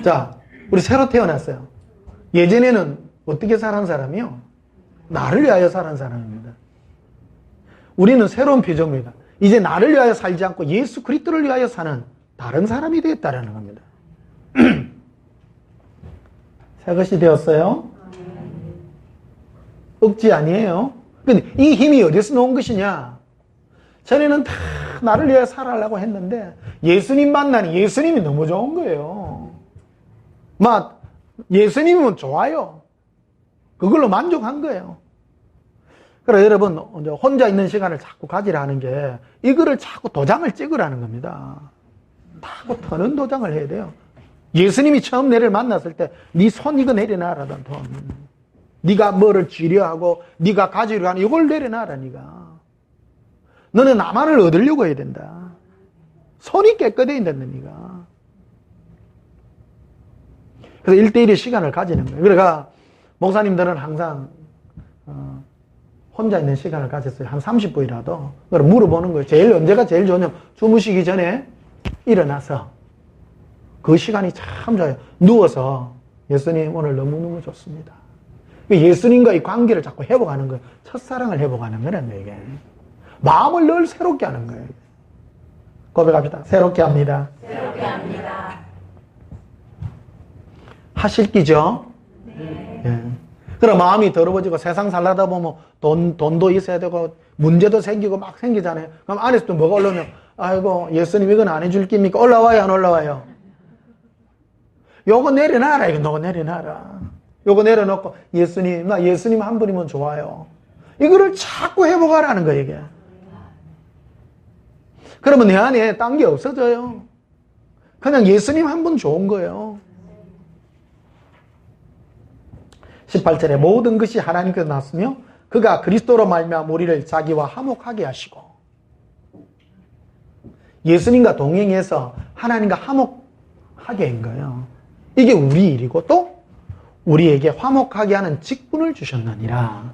자, 우리 새로 태어났어요. 예전에는 어떻게 살은 사람이요? 나를 위하여 사는 사람입니다. 우리는 새로운 피조물이다. 이제 나를 위하여 살지 않고 예수 그리스도를 위하여 사는 다른 사람이 되었다라는 겁니다. 새 것이 되었어요? 억지 아니에요? 근데 이 힘이 어디서 나온 것이냐? 전에는 다 나를 위해 살아가려고 했는데 예수님 만나니 예수님이 너무 좋은 거예요. 예수님이면 좋아요. 그걸로 만족한 거예요. 그래서 여러분 혼자 있는 시간을 자꾸 가지라는 게 이거를 자꾸 도장을 찍으라는 겁니다. 자꾸 터는 도장을 해야 돼요. 예수님이 처음 내를 만났을 때 네 손 이거 내려놔라던 돈. 네가 뭐를 쥐려하고 네가 가지려 하는 이걸 내려놔라. 네가. 너는 나만을 얻으려고 해야 된다. 손이 깨끗해야 된다. 네가. 그래서 1대1의 시간을 가지는 거예요. 그러니까 목사님들은 항상 혼자 있는 시간을 가졌어요. 한 30분이라도. 그걸 물어보는 거예요. 언제가 제일 좋냐면 주무시기 전에 일어나서 그 시간이 참 좋아요. 누워서 예수님 오늘 너무너무 좋습니다. 예수님과의 관계를 자꾸 회복하는 거예요. 첫사랑을 회복하는 거란 이게. 마음을 늘 새롭게 하는 거예요. 고백합시다. 새롭게 합니다. 새롭게 합니다. 하실 기죠? 네. 예. 그럼 마음이 더러워지고 세상 살다 보면 돈도 있어야 되고 문제도 생기고 막 생기잖아요. 그럼 안에서 또 뭐가 올라오면 아이고 예수님 이건 안 해줄 깁니까? 올라와요 안 올라와요? 요거 내려놔라. 이거 내려놔라. 요거 내려놓고 예수님 나 예수님 한 분이면 좋아요. 이거를 자꾸 회복하라는 거예요 이게. 그러면 내 안에 딴 게 없어져요. 그냥 예수님 한 분 좋은 거예요. 18절에 모든 것이 하나님께서 났으며 그가 그리스도로 말미암아 우리를 자기와 화목하게 하시고 예수님과 동행해서 하나님과 화목하게 한 거예요. 이게 우리 일이고 또 우리에게 화목하게 하는 직분을 주셨느니라.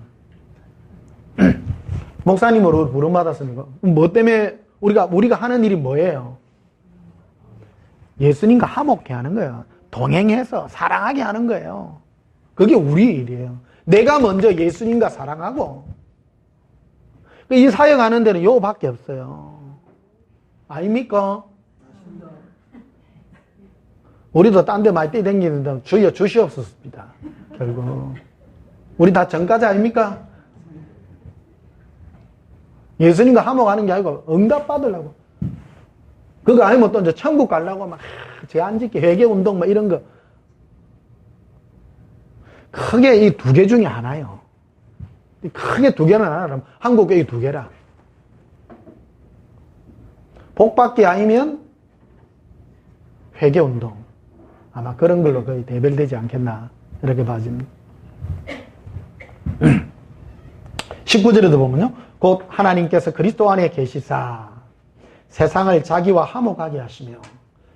목사님으로 부름받았으니까 뭐 때문에 우리가 하는 일이 뭐예요? 예수님과 화목해 하는 거예요. 동행해서 사랑하게 하는 거예요. 그게 우리 일이에요. 내가 먼저 예수님과 사랑하고 이 사역하는 데는 요거밖에 없어요. 아닙니까? 우리도 딴 데 많이 뛰댕기는데 주여 주시옵소서입니다. 결국 우리 다 전까지 아닙니까? 예수님과 화목하는 게 아니고 응답 받으려고. 그거 아니면 또 이제 천국 가려고 막 제한 짓기 회개운동 뭐 이런 거. 크게 이 두 개 중에 하나요. 크게 두 개는 하나라면 한국교회 두 개라. 복받기 아니면 회개운동. 아마 그런 걸로 거의 대별되지 않겠나 이렇게 봐집니다. 19절에도 보면요. 곧 하나님께서 그리스도 안에 계시사 세상을 자기와 화목하게 하시며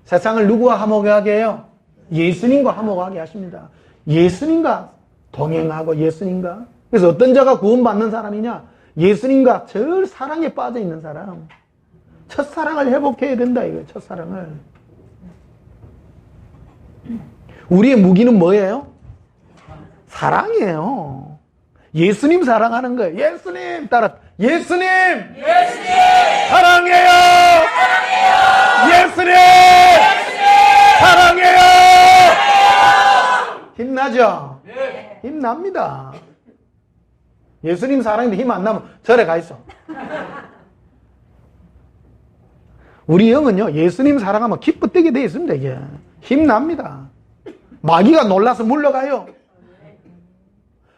세상을 누구와 화목하게 해요? 예수님과 화목하게 하십니다. 예수님과 동행하고 예수님과. 그래서 어떤 자가 구원받는 사람이냐? 예수님과 절 사랑에 빠져 있는 사람. 첫사랑을 회복해야 된다 이거예요. 첫사랑을. 우리의 무기는 뭐예요? 사랑이에요. 예수님 사랑하는 거예요. 예수님 따라 예수님 사랑해요. 예수님 사랑해요. 힘나죠? 네. 힘납니다. 예수님 사랑인데 힘 안 나면 절에 가 있어. 우리 영은요, 예수님 사랑하면 기뻐 뛰게 되어 있습니다, 이게. 힘납니다. 마귀가 놀라서 물러가요.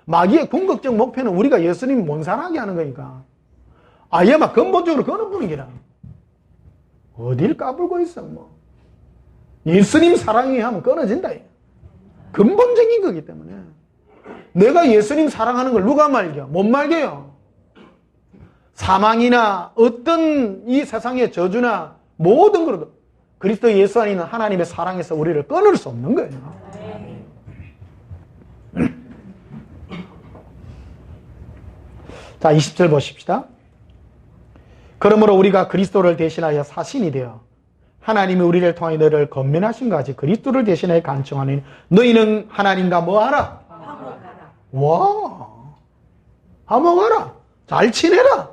마귀의 궁극적 목표는 우리가 예수님 못 사랑하게 하는 거니까. 아예 막 근본적으로 끊어보는 게라. 어딜 까불고 있어, 뭐. 예수님 사랑이 하면 끊어진다. 근본적인 거기 때문에. 내가 예수님 사랑하는 걸 누가 말겨? 못 말겨요. 사망이나 어떤 이 세상의 저주나 모든 것도 그리스도 예수 안에 있는 하나님의 사랑에서 우리를 끊을 수 없는 거예요. 자, 20절 보십시다. 그러므로 우리가 그리스도를 대신하여 사신이 되어 하나님이 우리를 통해 너를 건면하신 것 같이 그리스도를 대신하여 간청하니 너희는 하나님과 뭐하라? 화목하라. 와, 화목하라. 잘 지내라.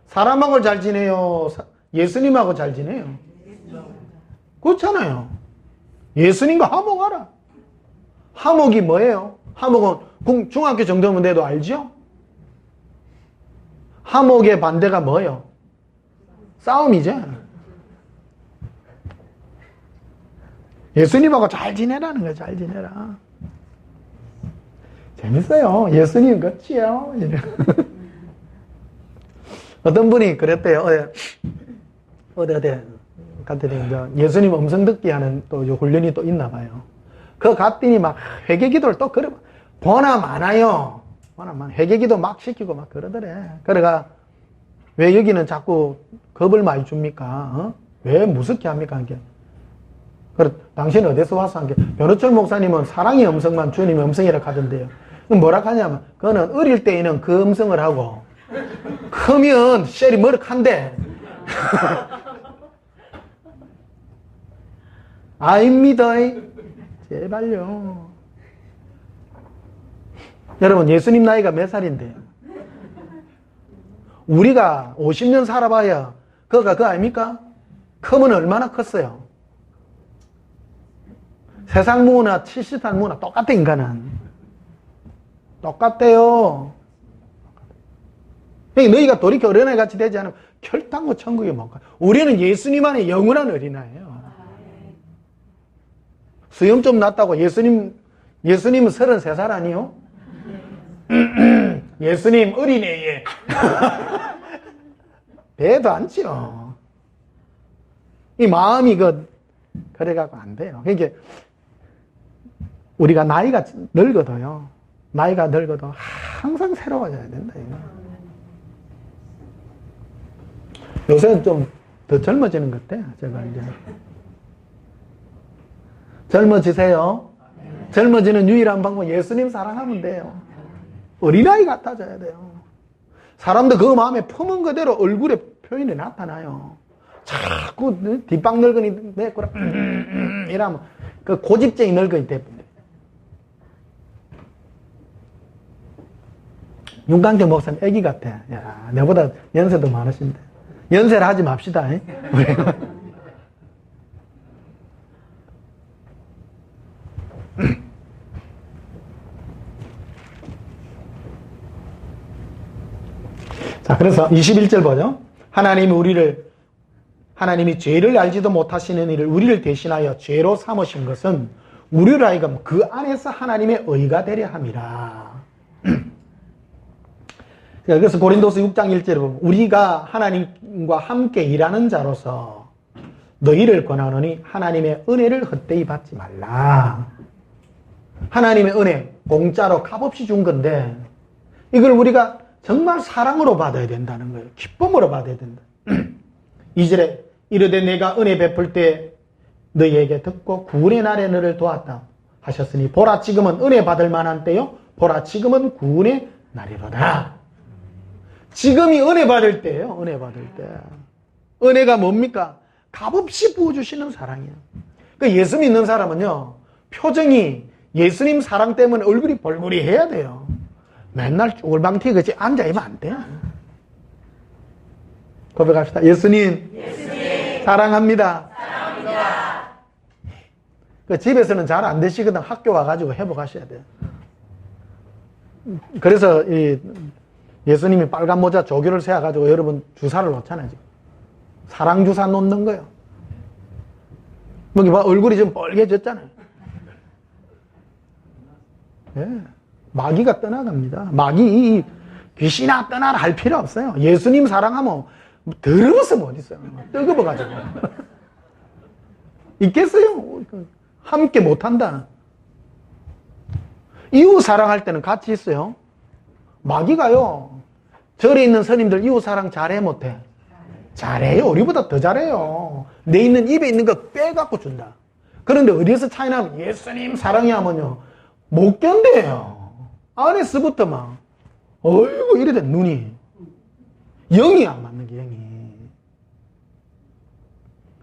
사람하고 잘 지내요? 예수님하고 잘 지내요? 그렇잖아요. 예수님과 화목하라. 화목이 뭐예요? 화목은 중학교 정도면 돼도 알죠? 화목의 반대가 뭐예요? 싸움이죠. 예수님하고 잘 지내라는 거예요. 잘 지내라. 재밌어요. 예수님 같지요. 어떤 분이 그랬대요. 어디 갔더니 예수님 음성 듣기 하는 또 훈련이 또 있나 봐요. 그거 갔더니 막 회개 기도를 또 그래 보나 많아요. 보나 많아. 회개 기도 막 시키고 막 그러더래. 그래가 왜 여기는 자꾸 겁을 많이 줍니까? 어? 왜 무섭게 합니까? 그래, 당신은 어디서 와서 한 게? 변호철 목사님은 사랑의 음성만 주님의 음성이라 하던데요. 그럼 뭐라 하냐면, 그거는 어릴 때에는 그 음성을 하고, 크면 쉘이 머쓱한데, 아닙니다. 제발요. 여러분, 예수님 나이가 몇 살인데요? 우리가 50년 살아봐야, 그거 아닙니까? 크면 얼마나 컸어요? 세상 무나 70살 무나 똑같아, 인간은. 똑같대요. 너희가 돌이켜 어린아이 같이 되지 않으면 결단코 천국에 못 가. 우리는 예수님 안에 영원한 어린아이예요. 수염 좀 났다고 예수님은 33살 아니요? 예수님 어린애에 배도 안 치요. 이 마음이 그래갖고 안 돼요. 그러니까 우리가 나이가 늙어도요. 나이가 늙어도 항상 새로워져야 된다. 이거. 요새는 좀 더 젊어지는 것 같아요. 제가 이제. 젊어지세요. 젊어지는 유일한 방법 예수님 사랑하면 돼요. 어린아이 같아져야 돼요. 사람도 그 마음에 품은 그대로 얼굴에 표현이 나타나요. 자꾸 뒷방 늙은이 내거라 이러면 그 고집쟁이 늙은이 때문에. 윤강태 목사님 애기 같아. 야, 내보다 연세도 많으신데. 연세를 하지 맙시다. 자, 그래서 21절 보죠. 하나님이 죄를 알지도 못하시는 이를 우리를 대신하여 죄로 삼으신 것은 우리를 하여금 그 안에서 하나님의 의가 되려 함이라. 그래서 고린도서 6장 1절에 보면 우리가 하나님과 함께 일하는 자로서 너희를 권하노니 하나님의 은혜를 헛되이 받지 말라. 하나님의 은혜 공짜로 값없이 준 건데 이걸 우리가 정말 사랑으로 받아야 된다는 거예요. 기쁨으로 받아야 된다. 2절에 이르되 내가 은혜 베풀 때 너희에게 듣고 구원의 날에 너를 도왔다 하셨으니 보라 지금은 은혜 받을 만한 때요 보라 지금은 구원의 날이로다. 지금이 은혜 받을 때예요. 은혜 받을 때. 은혜가 뭡니까? 값없이 부어주시는 사랑이에요. 그러니까 예수 믿는 사람은요 표정이 예수님 사랑 때문에 얼굴이 벌거리해야 돼요. 맨날 쭈글방튀 같이 앉아있으면 안 돼. 고백합시다. 예수님 사랑합니다. 그 집에서는 잘 안 되시거든. 학교 와가지고 회복하셔야 돼요. 그래서 예수님이 빨간 모자 조교를 세워가지고 여러분 주사를 놓잖아요. 지금. 사랑 주사 놓는 거예요. 여기 봐 얼굴이 좀 빨개졌잖아요. 예. 마귀가 떠나갑니다. 마귀 귀신아 떠나라 할 필요 없어요. 예수님 사랑하면 더러워서 못 있어요. 뜨거워가지고. 있겠어요? 함께 못한다. 이웃 사랑할 때는 같이 있어요. 마귀가요. 절에 있는 스님들 이웃 사랑 잘해 못해? 잘해요. 우리보다 더 잘해요. 내 있는 입에 있는 거 빼갖고 준다. 그런데 어디서 차이 나면 예수님 사랑이 하면요. 못 견뎌요. 안에서부터 막 어이구 이래 돼 눈이. 영이 안 맞는 게 영이.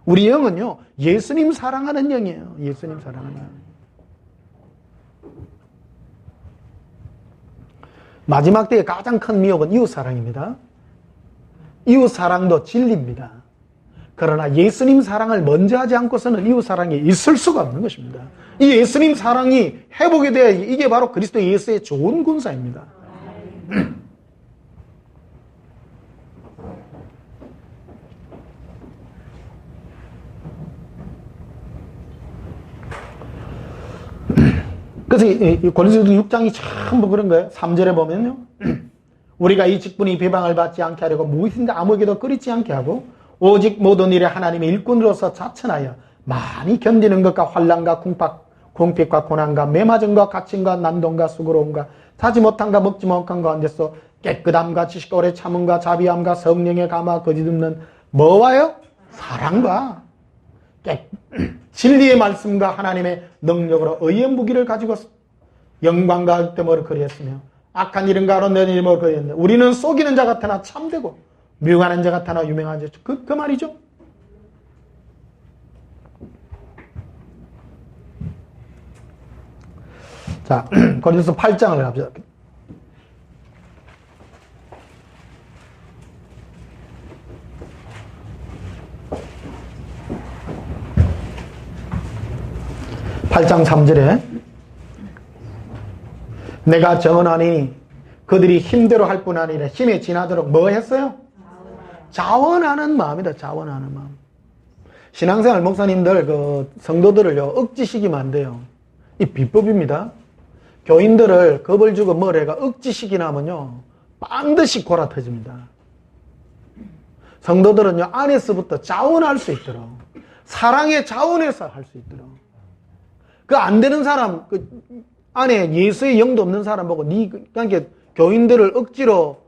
우리 영은요. 예수님 사랑하는 영이에요. 예수님 사랑하는 영. 마지막 때의 가장 큰 미혹은 이웃사랑입니다. 이웃사랑도 진리입니다. 그러나 예수님 사랑을 먼저 하지 않고서는 이웃사랑이 있을 수가 없는 것입니다. 이 예수님 사랑이 회복이 돼야지 이게 바로 그리스도 예수의 좋은 군사입니다. 그래서 이 고린도서 6장이 전부 그런 거예요. 3절에 보면요. 우리가 이 직분이 비방을 받지 않게 하려고 무엇인지 아무에게도 끓이지 않게 하고 오직 모든 일에 하나님의 일꾼으로서 자천하여 많이 견디는 것과 환난과 궁핍과 고난과 매맞음과 갇힘과 난동과 수고로움과 사지 못함과 먹지 못한 가운데서 깨끗함과 지식과 오래 참음과 자비함과 성령의 감화 거짓 없는 뭐와요? 사랑과 진리의 말씀과 하나님의 능력으로 의의 무기를 가지고 영광과 득템을 그리했으며 악한 일은 가로내는 일을 그리했는데 우리는 속이는 자 같으나 참되고 미워하는 자 같으나 유명한 자. 그 말이죠. 자, 고린도서 8장을 갑시다. (8장 3절에) 내가 정언하니 그들이 힘대로 할 뿐 아니라 힘에 지나도록 뭐 했어요? 자원하는 마음이다. 자원하는 마음. 신앙생활 목사님들 그 성도들을요 억지시키면 안 돼요. 이 비법입니다. 교인들을 겁을 주고 뭘 해가 억지시키나 하면요 반드시 골아 터집니다. 성도들은요 안에서부터 자원할 수 있도록 사랑의 자원에서 할 수 있도록 그 안 되는 사람 그 안에 예수의 영도 없는 사람 보고 그러니까 교인들을 억지로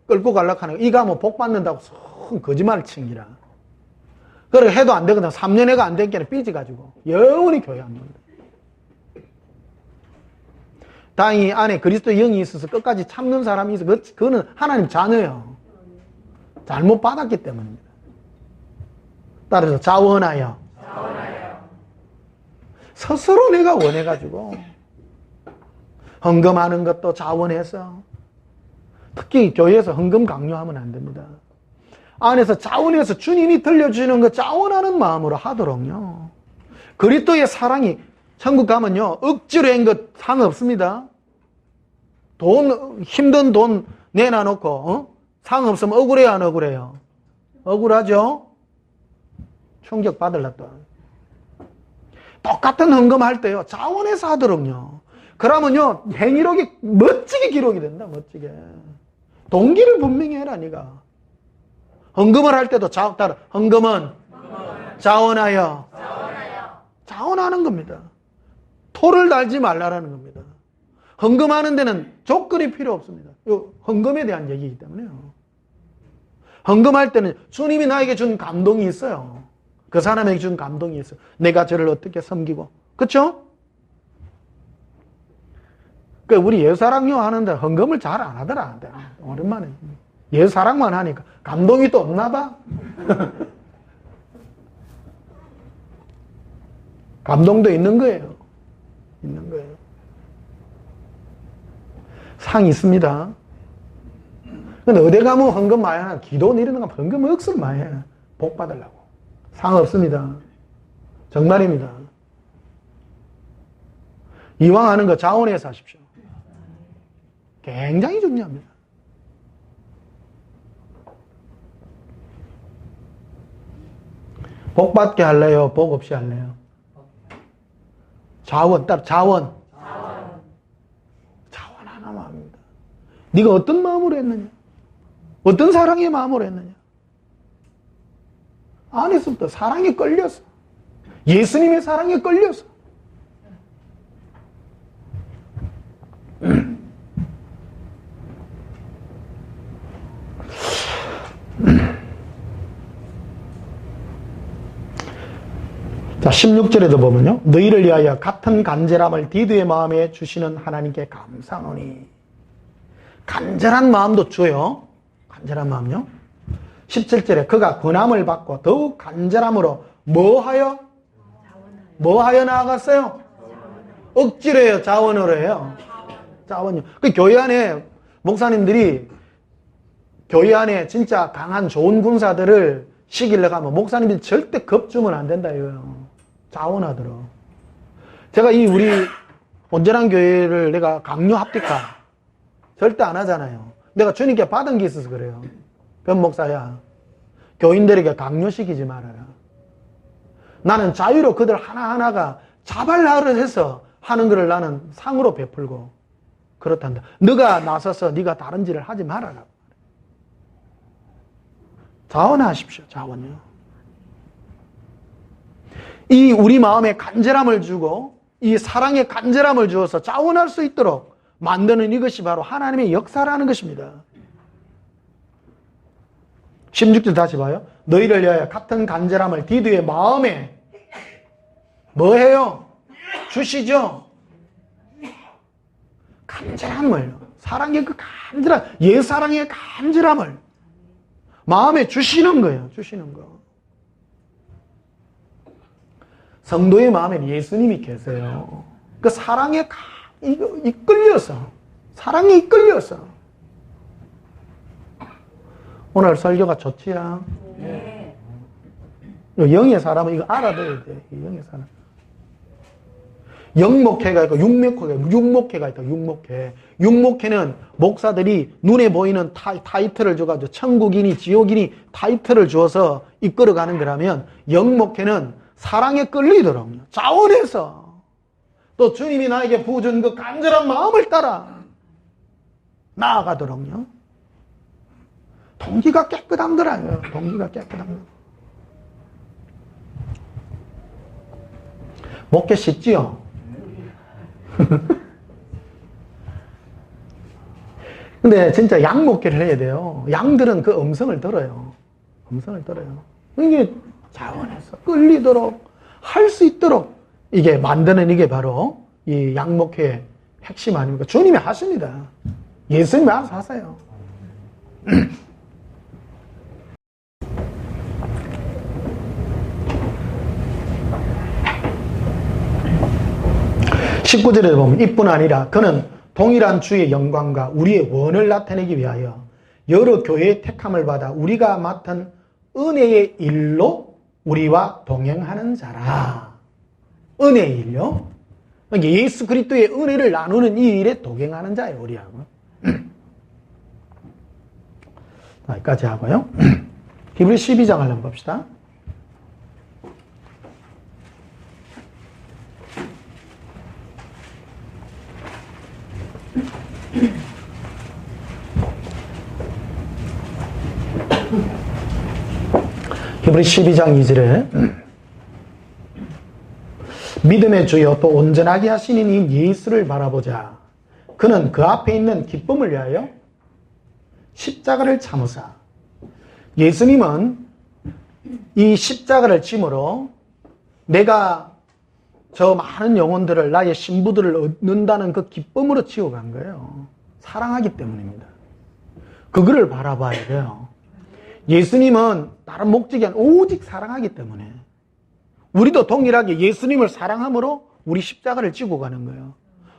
끌고 가려고 하는 거 이거 하면 복 받는다고 거짓말을 칭이라. 그래 해도 안 되거든. 3년 해가 안 된 게 삐져가지고 영원히 교회 안 된다. 다행히 안에 그리스도 영이 있어서 끝까지 참는 사람이 있어. 그거는 하나님 자녀예요. 잘못 받았기 때문입니다. 따라서 자원하여. 스스로 내가 원해가지고 헌금하는 것도 자원해서 특히 교회에서 헌금 강요하면 안 됩니다. 안에서 자원해서 주님이 들려주시는 거 자원하는 마음으로 하도록요. 그리스도의 사랑이 천국 가면요 억지로 한 것 상없습니다. 힘든 돈 내놔놓고 상 없으면 억울해요 안 억울해요? 억울하죠? 충격 받을라 또. 똑같은 헌금할 때요 자원해서 하도록요. 그러면요 행위록이 멋지게 기록이 된다. 멋지게. 동기를 분명히 해라 네가. 헌금을 할 때도 헌금은 자원하여. 자원하는 겁니다. 토를 달지 말라라는 겁니다. 헌금하는 데는 조건이 필요 없습니다. 헌금에 대한 얘기이기 때문에요. 헌금할 때는 주님이 나에게 준 감동이 있어요. 그 사람에게 준 감동이 있어요. 내가 저를 어떻게 섬기고. 그렇죠? 우리 예사랑요 하는데 헌금을 잘 안 하더라. 오랜만에. 예사랑만 하니까 감동이 또 없나 봐. 감동도 있는 거예요. 있는 거예요. 상 있습니다. 근데 어디 가면 헌금 많이 하나, 기도 이러는 거 헌금 억수로 많이 해. 복 받으려고. 상 없습니다. 정말입니다. 이왕 하는 거 자원해서 하십시오. 굉장히 중요합니다. 복 받게 할래요? 복 없이 할래요? 자원 하나 마음입니다. 네가 어떤 마음으로 했느냐? 어떤 사랑의 마음으로 했느냐? 안에서부터 사랑에 끌려서 예수님의 사랑에 끌려서 자, 16절에도 보면요. 너희를 위하여 같은 간절함을 디도의 마음에 주시는 하나님께 감사하노니. 간절한 마음도 줘요. 간절한 마음요. 17절에 그가 권함을 받고 더욱 간절함으로 뭐하여 나아갔어요? 억지로 해요? 자원으로 해요? 자원요. 그 교회 안에 목사님들이 교회 안에 진짜 강한 좋은 군사들을 시키려고 하면 목사님들이 절대 겁주면 안 된다 이거예요. 자원하도록. 제가 우리 온전한 교회를 내가 강요 합니까? 절대 안 하잖아요. 내가 주님께 받은 게 있어서 그래요. 변 목사야, 교인들에게 강요시키지 말아라. 나는 자유로 그들 하나하나가 자발하려 해서 하는 것을 나는 상으로 베풀고 그렇단다. 너가 나서서 네가 다른 일을 하지 말아라. 자원하십시오. 자원요. 이 우리 마음에 간절함을 주고 이 사랑에 간절함을 주어서 자원할 수 있도록 만드는 이것이 바로 하나님의 역사라는 것입니다. 16절 다시 봐요. 너희를 위하여 같은 간절함을 디도의 마음에 뭐 해요? 주시죠. 간절함을, 사랑의 그 간절함, 옛사랑의 간절함을 마음에 주시는 거예요. 주시는 거. 성도의 마음에 예수님이 계세요. 그 사랑에 이끌려서, 사랑에 이끌려서. 오늘 설교가 좋지요? 네. 영의 사람은 이거 알아둬야 돼. 영의 사람. 영목회가 있고 육목회가 있다. 육목회. 육목회는 목사들이 눈에 보이는 타이틀을 줘가지고 천국이니 지옥이니 타이틀을 주어서 이끌어가는 거라면 영목회는 사랑에 끌리도록 자원해서 또 주님이 나에게 부어준 그 간절한 마음을 따라 나아가도록요. 동기가 깨끗한 거라요. 동기가 깨끗한 거. 목회 쉽지요? 근데 진짜 양 목회를 해야 돼요. 양들은 그 음성을 들어요. 음성을 들어요. 이게 자원해서 끌리도록 할 수 있도록 이게 만드는 이게 바로 이 양 목회의 핵심 아닙니까? 주님이 하십니다. 예수님이 알아서 하세요. 19절에 보면 이뿐 아니라 그는 동일한 주의 영광과 우리의 원을 나타내기 위하여 여러 교회의 택함을 받아 우리가 맡은 은혜의 일로 우리와 동행하는 자라. 은혜의 일요? 그러니까 예수 그리스도의 은혜를 나누는 이 일에 동행하는 자예요. 우리하고. 자, 여기까지 하고요. 히브리 12장을 한번 봅시다. 히브리 12장 2절에 믿음의 주여 또 온전하게 하시는 이 예수를 바라보자. 그는 그 앞에 있는 기쁨을 위하여 십자가를 참으사. 예수님은 이 십자가를 짐으로 내가 저 많은 영혼들을, 나의 신부들을 얻는다는 그 기쁨으로 지어간 거예요. 사랑하기 때문입니다. 그거를 바라봐야 돼요. 예수님은 다른 목적이 아니라 오직 사랑하기 때문에 우리도 동일하게 예수님을 사랑함으로 우리 십자가를 지고 가는 거예요.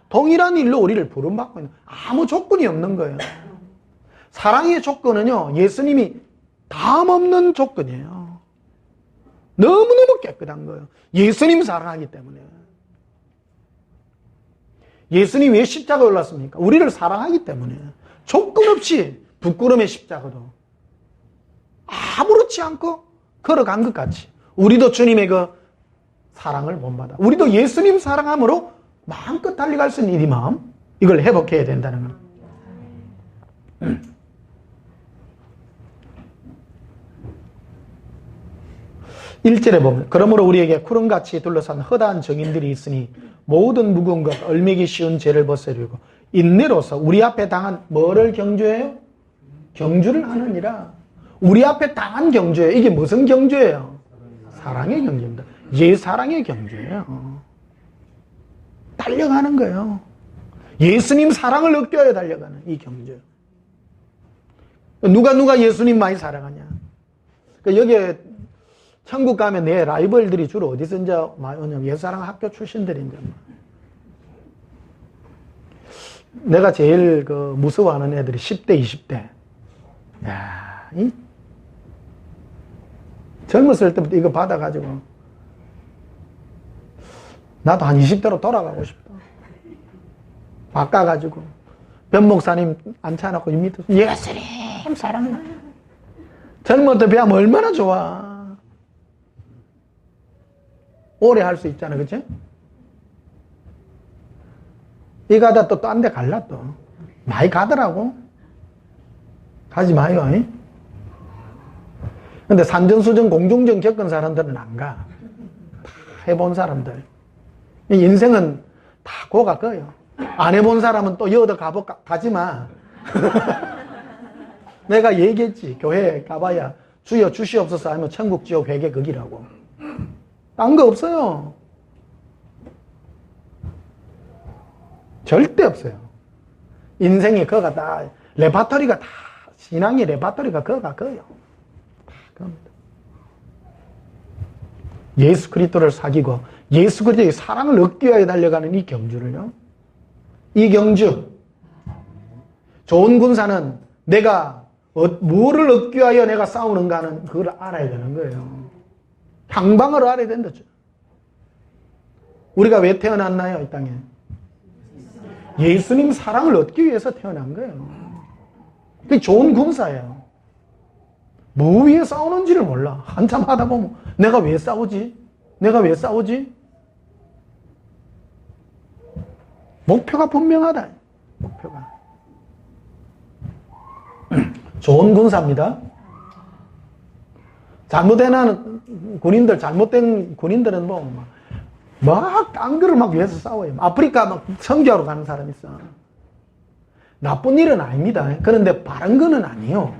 동일한 일로 우리를 부름받고 있는, 아무 조건이 없는 거예요. 사랑의 조건은요, 예수님이 담없는 조건이에요. 너무너무 깨끗한 거예요. 예수님 사랑하기 때문에. 예수님이 왜 십자가에 올랐습니까? 우리를 사랑하기 때문에. 조건 없이 부끄러움의 십자가도 아무렇지 않고 걸어간 것 같이 우리도 주님의 그 사랑을 본받아. 우리도 예수님 사랑함으로 마음껏 달려갈 수 있는 이 마음, 이걸 회복해야 된다는 거예요. 1절에 보면 그러므로 우리에게 구름같이 둘러싼 허다한 정인들이 있으니 모든 무거운 것 얼매기 쉬운 죄를 벗어버리고 인내로서 우리 앞에 당한 뭐를 경주해요? 경주를 하느니라. 우리 앞에 당한 경주예요. 이게 무슨 경주예요? 사랑의 경주입니다. 예사랑의 경주예요. 달려가는 거예요. 예수님 사랑을 느껴야 달려가는 이 경주. 누가 예수님 많이 사랑하냐? 여기에 천국 가면 내 라이벌들이 주로 어디서 이제 예사랑 학교 출신들인데. 내가 제일 그 무서워하는 애들이 10대, 20대. 야, 젊었을 때부터 이거 받아가지고 나도 한 20대로 돌아가고 싶다. 바꿔가지고 변 목사님 앉혀놓고 이 밑에서 예수님 사랑해. 젊을 때 배우면 얼마나 좋아. 오래 할 수 있잖아, 그치? 이 가다 또 딴 데 갈라 또. 많이 가더라고. 가지 마요. 근데 산전수전 공중전 겪은 사람들은 안 가. 다 해본 사람들. 인생은 다 고가 꺼요. 안 해본 사람은 또 여더 가지 마. 내가 얘기했지. 교회 가봐야 주여 주시옵소서 하면 천국 지옥 회개 거기라고. 딴 거 없어요. 절대 없어요. 인생이 그거가 다 레파토리가 다 신앙의 레파토리가 그거가 커요. 다 그겁니다. 예수 그리스도를 사귀고 예수 그리스도의 사랑을 얻기 위하여 달려가는 이 경주를요. 이 경주. 좋은 군사는 내가 뭐를 얻기 위하여 내가 싸우는가 하는 그걸 알아야 되는 거예요. 향방을 알아야 된다죠. 우리가 왜 태어났나요, 이 땅에? 예수님 사랑을 얻기 위해서 태어난 거예요. 그게 좋은 군사예요. 뭐 위해 싸우는지를 몰라. 한참 하다 보면 내가 왜 싸우지? 내가 왜 싸우지? 목표가 분명하다. 목표가. 좋은 군사입니다. 잘못된 군인들은 막 딴 거를 막 위해서 싸워요. 아프리카 막 선교하러 가는 사람 있어. 나쁜 일은 아닙니다. 그런데 바른 거는 아니에요.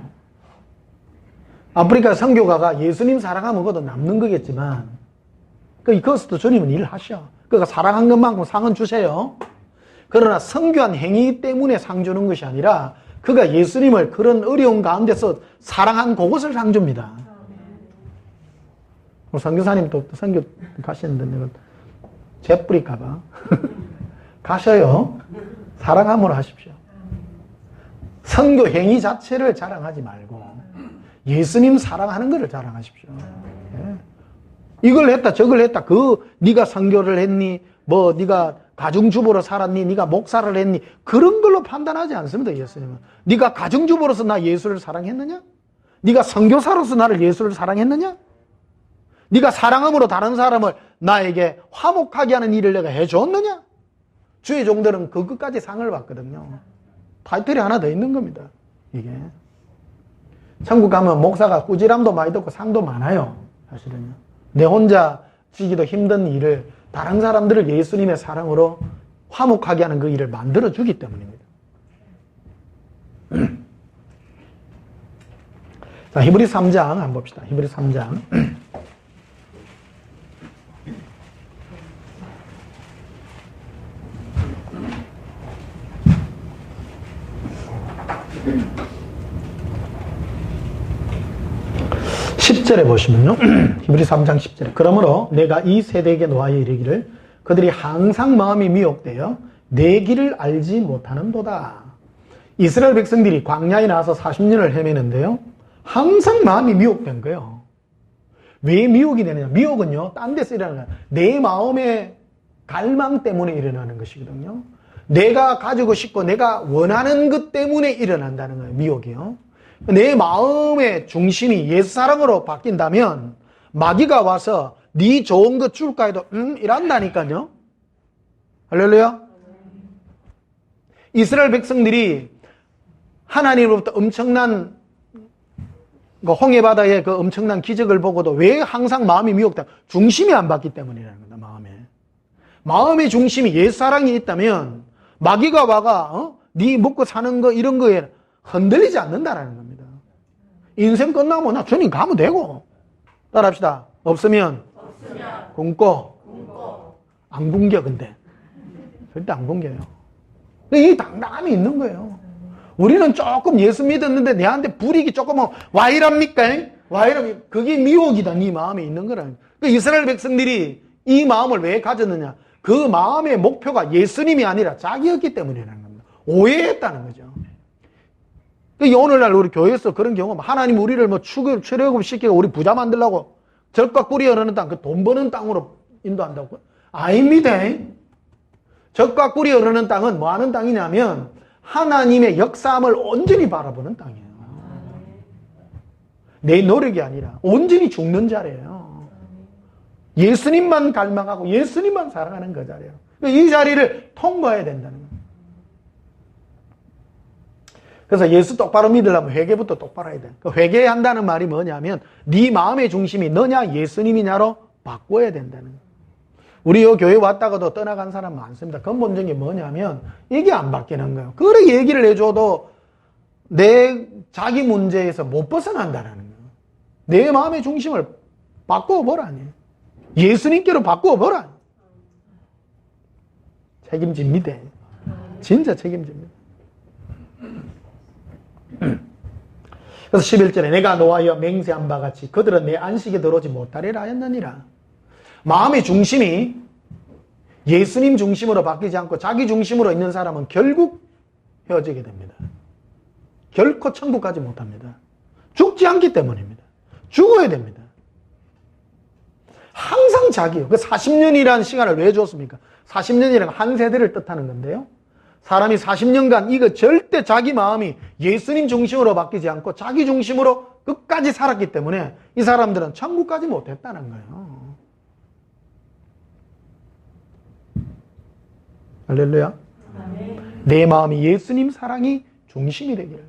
아프리카 선교가가 예수님 사랑하면 그것도 남는 거겠지만, 그것도 주님은 일하셔. 그러니까 사랑한 것만큼 상은 주세요. 그러나 선교한 행위 때문에 상 주는 것이 아니라, 그가 예수님을 그런 어려운 가운데서 사랑한 그것을 상 줍니다. 선교사님도 선교 가시는데, 내가 재뿌릴까봐. 가셔요. 사랑함으로 하십시오. 선교 행위 자체를 자랑하지 말고 예수님 사랑하는 것을 자랑하십시오. 이걸 했다 저걸 했다 네가 선교를 했니 네가 가정주부로 살았니 네가 목사를 했니 그런 걸로 판단하지 않습니다. 예수님은 네가 가정주부로서 나 예수를 사랑했느냐? 네가 선교사로서 나를 예수를 사랑했느냐? 네가 사랑함으로 다른 사람을 나에게 화목하게 하는 일을 내가 해줬느냐? 주의 종들은 그 끝까지 상을 받거든요. 타이틀이 하나 더 있는 겁니다. 이게 천국 가면 목사가 꾸지람도 많이 듣고 상도 많아요. 사실은요. 내 혼자 지기도 힘든 일을 다른 사람들을 예수님의 사랑으로 화목하게 하는 그 일을 만들어 주기 때문입니다. 자, 히브리서 3장 한번 봅시다. 히브리서 3장. (10절에) 보시면요. 히브리서 3장 10절에 그러므로 내가 이 세대에게 노하여 이르기를 그들이 항상 마음이 미혹되어 내 길을 알지 못하는도다. 이스라엘 백성들이 광야에 나와서 40년을 헤매는데요. 항상 마음이 미혹된 거예요. 왜 미혹이 되느냐? 미혹은요. 딴 데서 일어나는 거예요. 내 마음의 갈망 때문에 일어나는 것이거든요. 내가 가지고 싶고 내가 원하는 것 때문에 일어난다는 거예요. 미혹이요. 내 마음의 중심이 예수 사랑으로 바뀐다면 마귀가 와서 네 좋은 것 줄까 해도 이란다니까요. 할렐루야. 이스라엘 백성들이 하나님으로부터 엄청난 홍해바다의 그 엄청난 기적을 보고도 왜 항상 마음이 미혹다? 중심이 안 바뀌기 때문이라는 겁니다. 마음의 중심이 예수 사랑이 있다면 마귀가 와가 네 먹고 사는 거 이런 거에 흔들리지 않는다라는 겁니다. 인생 끝나면 나 주님 가면 되고 따라합시다. 없으면 굶고 안 굶겨. 근데 절대 안 굶겨요. 이 당당함이 있는 거예요. 우리는 조금 예수 믿었는데 내한테 불이익이 조금은 와 이랍니까? 그게 미혹이다. 네 마음에 있는 거라는. 이스라엘 백성들이 이 마음을 왜 가졌느냐? 그 마음의 목표가 예수님이 아니라 자기였기 때문이라는 겁니다. 오해했다는 거죠. 오늘날 우리 교회에서 그런 경우, 하나님 우리를 출애굽 시키고 우리 부자 만들려고 적과 꿀이 흐르는 땅, 그 돈 버는 땅으로 인도한다고? 아닙니다. 적과 꿀이 흐르는 땅은 뭐 하는 땅이냐면 하나님의 역사함을 온전히 바라보는 땅이에요. 내 노력이 아니라 온전히 죽는 자리예요. 예수님만 갈망하고 예수님만 사랑하는 그 자리예요. 이 자리를 통과해야 된다는 거예요. 그래서 예수 똑바로 믿으려면 회개부터 똑바로 해야 돼. 그 회개한다는 말이 뭐냐면 네 마음의 중심이 너냐 예수님이냐로 바꿔야 된다는 거예요. 우리 요 교회 왔다가도 떠나간 사람 많습니다. 근본적인 게 뭐냐면 이게 안 바뀌는 거예요. 그래 얘기를 해줘도 내 자기 문제에서 못 벗어난다는 거예요. 내 마음의 중심을 바꿔보라니. 예수님께로 바꿔보라. 책임집니다. 진짜 책임집니다. 그래서 11절에 내가 노하여 맹세한 바 같이 그들은 내 안식에 들어오지 못하리라 하였느니라. 마음의 중심이 예수님 중심으로 바뀌지 않고 자기 중심으로 있는 사람은 결국 헤어지게 됩니다. 결코 천국 가지 못합니다. 죽지 않기 때문입니다. 죽어야 됩니다. 항상 자기요. 그 40년이라는 시간을 왜 줬습니까? 40년이란 한 세대를 뜻하는 건데요. 사람이 40년간 이거 절대 자기 마음이 예수님 중심으로 바뀌지 않고 자기 중심으로 끝까지 살았기 때문에 이 사람들은 천국 가지 못했다는 거예요. 할렐루야. 내 마음이 예수님 사랑이 중심이 되기를.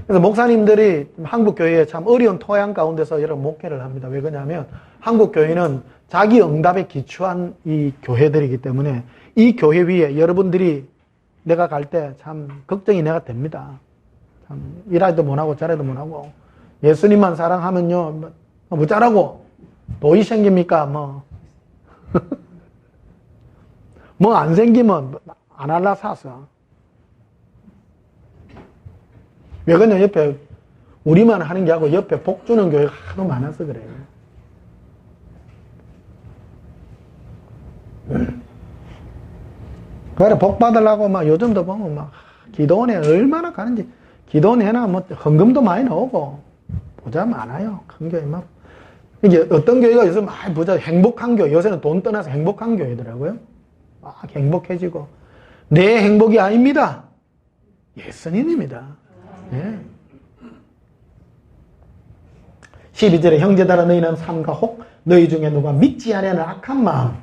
그래서 목사님들이 한국 교회에 참 어려운 토양 가운데서 여러 목회를 합니다. 왜 그러냐면 한국 교회는 자기 응답에 기초한 이 교회들이기 때문에 이 교회 위에 여러분들이 내가 갈 때 참 걱정이 내가 됩니다. 참 일하지도 못하고 잘해도 못하고 예수님만 사랑하면요 뭐 잘하고 돈이 생깁니까 뭐 뭐 안 생기면 안 할라 사서. 왜 그러냐, 옆에 우리만 하는 게 아니고 옆에 복 주는 교회가 하도 많아서 그래요. 그래 복 받으려고 막 요즘도 보면 막 기도원에 얼마나 가는지 기도원 해나 뭐 헌금도 많이 나오고 보자 많아요. 큰 교회 막 이게 어떤 교회가 요즘 보자 행복한 교회, 요새는 돈 떠나서 행복한 교회더라고요. 막 행복해지고 내 행복이 아닙니다. 예수님입니다. 예. 12절에 형제들아 너희는 삼가 혹 너희 중에 누가 믿지 않는 악한 마음.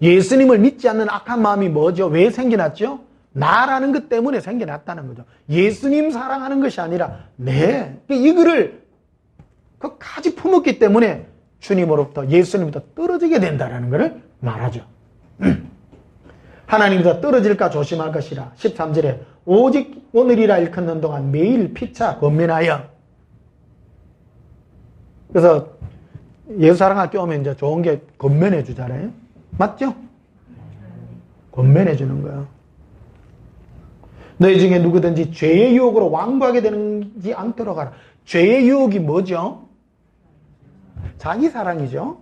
예수님을 믿지 않는 악한 마음이 뭐죠? 왜 생겨났죠? 나라는 것 때문에 생겨났다는 거죠. 예수님 사랑하는 것이 아니라 이거를 끝까지 품었기 때문에 주님으로부터 예수님부터 떨어지게 된다는 것을 말하죠. 하나님부터 떨어질까 조심할 것이라. 13절에 오직 오늘이라 일컫는 동안 매일 피차 권면하여. 그래서 예수 사랑학교 오면 이제 좋은 게 권면해 주잖아요. 맞죠? 권면해 주는 거예요. 너희 중에 누구든지 죄의 유혹으로 완고하게 되지 않도록 하라. 죄의 유혹이 뭐죠? 자기 사랑이죠.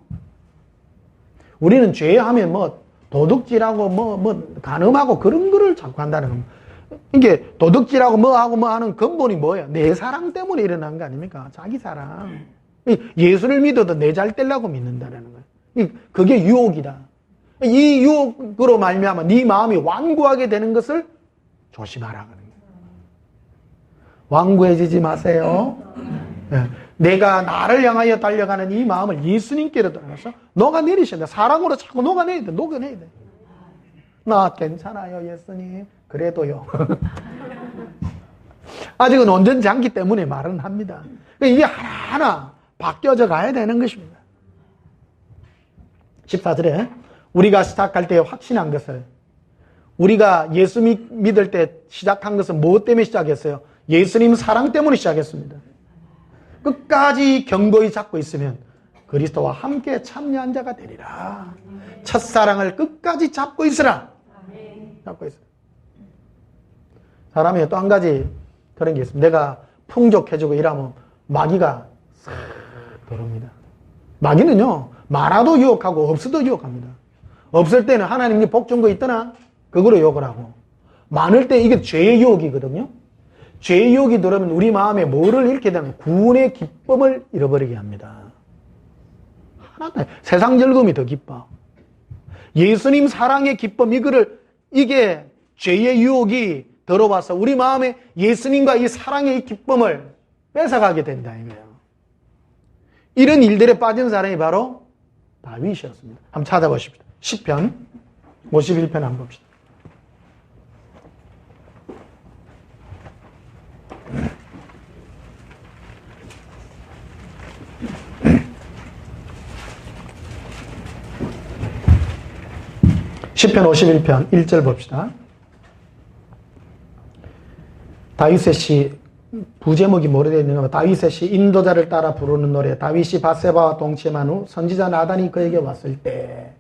우리는 죄하면 뭐 도둑질하고 뭐 간음하고 그런 거를 자꾸 한다는 겁니다. 이게 도둑질하고 뭐하고 뭐 하는 근본이 뭐예요? 내 사랑 때문에 일어난 거 아닙니까? 자기 사랑. 예수를 믿어도 내 잘 되려고 믿는다는 거예요. 그게 유혹이다. 이 유혹으로 말미암아 네 마음이 완고하게 되는 것을 조심하라 그러는 거예요. 완고해지지 마세요. 네. 내가 나를 향하여 달려가는 이 마음을 예수님께로 돌아가서 녹아내리셔야 돼. 사랑으로 자꾸 녹아내야 돼. 녹아내야 돼. 나 괜찮아요 예수님. 그래도요. 아직은 온전치 않기 때문에 말은 합니다. 이게 하나하나 바뀌어져 가야 되는 것입니다. 14절에 우리가 시작할 때 확신한 것을, 우리가 예수 믿을 때 시작한 것은 무엇 때문에 시작했어요? 예수님 사랑 때문에 시작했습니다. 끝까지 견고히 잡고 있으면 그리스도와 함께 참여한 자가 되리라. 첫사랑을 끝까지 잡고 있으라. 잡고 있으라. 사람이 또 한 가지 그런 게 있습니다. 내가 풍족해지고 이러면 마귀가 싹 들어옵니다. 마귀는요, 많아도 유혹하고 없어도 유혹합니다. 없을 때는 하나님이 복 준 거 있더나? 그거로 유혹을 하고. 많을 때 이게 죄의 유혹이거든요. 죄의 유혹이 들어오면 우리 마음에 뭐를 잃게 되면 구원의 기쁨을 잃어버리게 합니다. 하나도 세상 즐거움이 더 기뻐. 예수님 사랑의 기쁨, 이게 죄의 유혹이 들어와서 우리 마음에 예수님과 이 사랑의 이 기쁨을 뺏어가게 된다 이거예요. 이런 일들에 빠진 사람이 바로 다윗이었습니다. 한번 찾아보십시오. 시편 51편 한번 봅시다. 시편 51편 1절 봅시다. 다윗의 시, 부제목이 뭐로 되어 있는가? 다윗의 시, 인도자를 따라 부르는 노래. 다윗이 밧세바와 동침한 후 선지자 나단이 그에게 왔을 때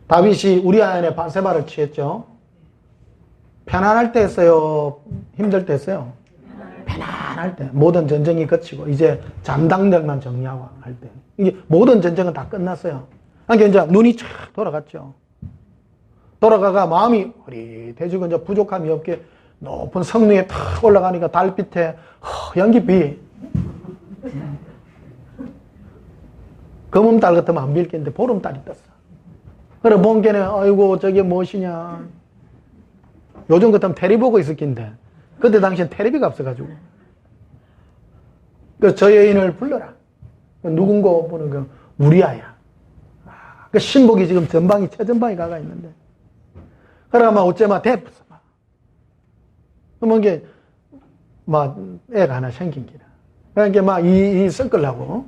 다윗이 우리아의 밧세바를 취했죠. 편안할 때 했어요? 힘들 때 했어요? 편안할 때. 모든 전쟁이 그치고 이제 잠당들만 정리하고 할 때. 이게 모든 전쟁은 다 끝났어요. 그러니까 이제 눈이 쫙 돌아갔죠. 돌아가가 마음이 흐릿해지고 이제 부족함이 없게 높은 성 위에 탁 올라가니까 달빛에 연기비. 검은달 같으면 안 빌겠는데 보름달이 떴어. 그래 본 게네 아이고 저게 무엇이냐. 요즘 같으면 테레비 보고 있을 낀데 그때 당시엔 테레비가 없어가지고 그 저 여인을 불러라. 누군가 보는 그 우리아야. 그 신복이 지금 전방이 최전방에 가가 있는데 그래 막 어째마 대ප서 막 그러면 이게 막 애가 하나 생긴 기라. 그러니까 막 이 섞으려고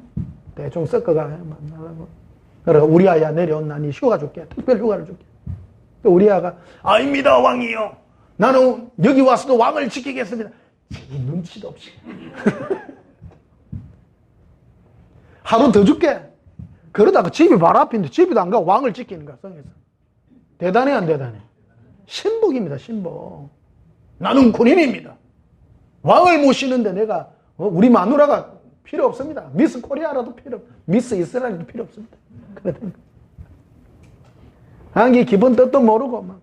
대충 섞어가 만나고 그래 우리아야 내려온나니 휴가 줄게. 특별 휴가를 줄게. 우리아가 아닙니다 왕이요. 나는 여기 와서도 왕을 지키겠습니다. 이 눈치도 없이. 하루 더 줄게. 그러다가 집이 바로 앞인데 집에도 안 가고 왕을 지키는 거야, 성에서. 대단해, 안 대단해? 신복입니다, 신복. 나는 군인입니다. 왕을 모시는데 내가, 우리 마누라가 필요 없습니다. 미스 코리아라도 필요, 미스 이스라엘도 필요 없습니다. 그러니까. 한기 기본 뜻도 모르고, 막.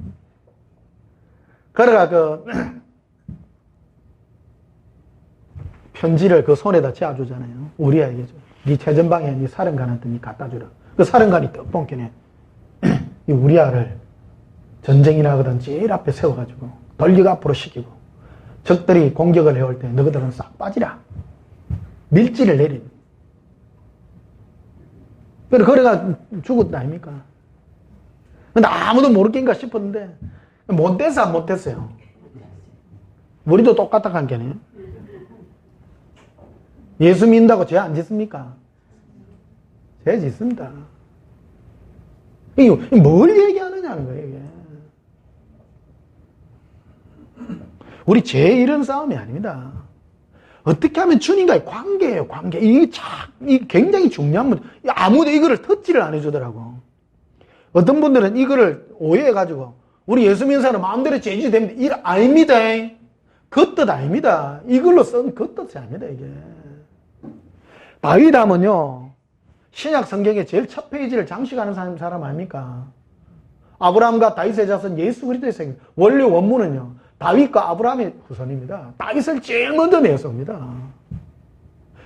그래가 편지를 그 손에다 채워주잖아요. 우리에게죠. 네 최전방에 네 사령관한테 네 갖다 주라. 그 사령관이 떡 bon게네. 이 우리아를 전쟁이나 하거든 제일 앞에 세워가지고 돌격 앞으로 시키고 적들이 공격을 해올 때 너희들은 싹 빠지라. 밀지를 내린. 그래가 죽었다 아닙니까? 근데 아무도 모르겠는가 싶었는데 못됐어 안 못됐어요? 우리도 똑같다 한 게네. 예수 믿는다고 죄 안 짓습니까? 죄 짓습니다. 이게 뭘 얘기하느냐는 거예요, 이게. 우리 죄 이런 싸움이 아닙니다. 어떻게 하면 주님과의 관계예요, 관계. 이게 굉장히 중요한 문제. 아무도 이거를 터치를 안 해주더라고. 어떤 분들은 이거를 오해해가지고, 우리 예수 믿는 사람 마음대로 죄짓이 됩니다. 일 아닙니다. 그 뜻 아닙니다. 이걸로 쓴 그 뜻이 아닙니다, 이게. 다윗 하면요, 신약 성경의 제일 첫 페이지를 장식하는 사람 아닙니까? 아브라함과 다윗의 자손 예수 그리스도의 생. 원래 원문은요, 다윗과 아브라함의 후손입니다. 다윗을 제일 먼저 내세웁니다.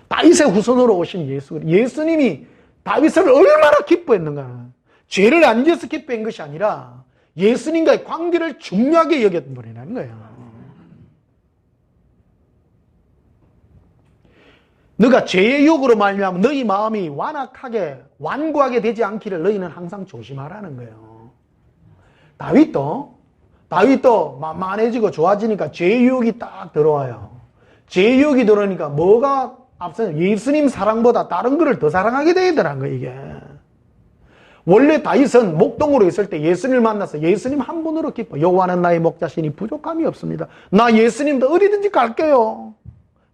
다윗의 후손으로 오신 예수. 예수님이 다윗을 얼마나 기뻐했는가. 죄를 안 지어서 기뻐한 것이 아니라 예수님과의 관계를 중요하게 여겼던 분이라는 거예요. 너가 죄의 욕으로 말미암아 너희 마음이 완고하게 되지 않기를 너희는 항상 조심하라는 거예요. 다윗도 만만해지고 좋아지니까 죄의 유혹이 딱 들어와요. 죄의 유혹이 들어오니까 뭐가 앞서요? 예수님 사랑보다 다른 거를 더 사랑하게 되더라는 거예요, 이게. 원래 다윗은 목동으로 있을 때 예수님을 만나서 예수님 한 분으로 기뻐. 여호와는 나의 목자시니 부족함이 없습니다. 나 예수님도 어디든지 갈게요.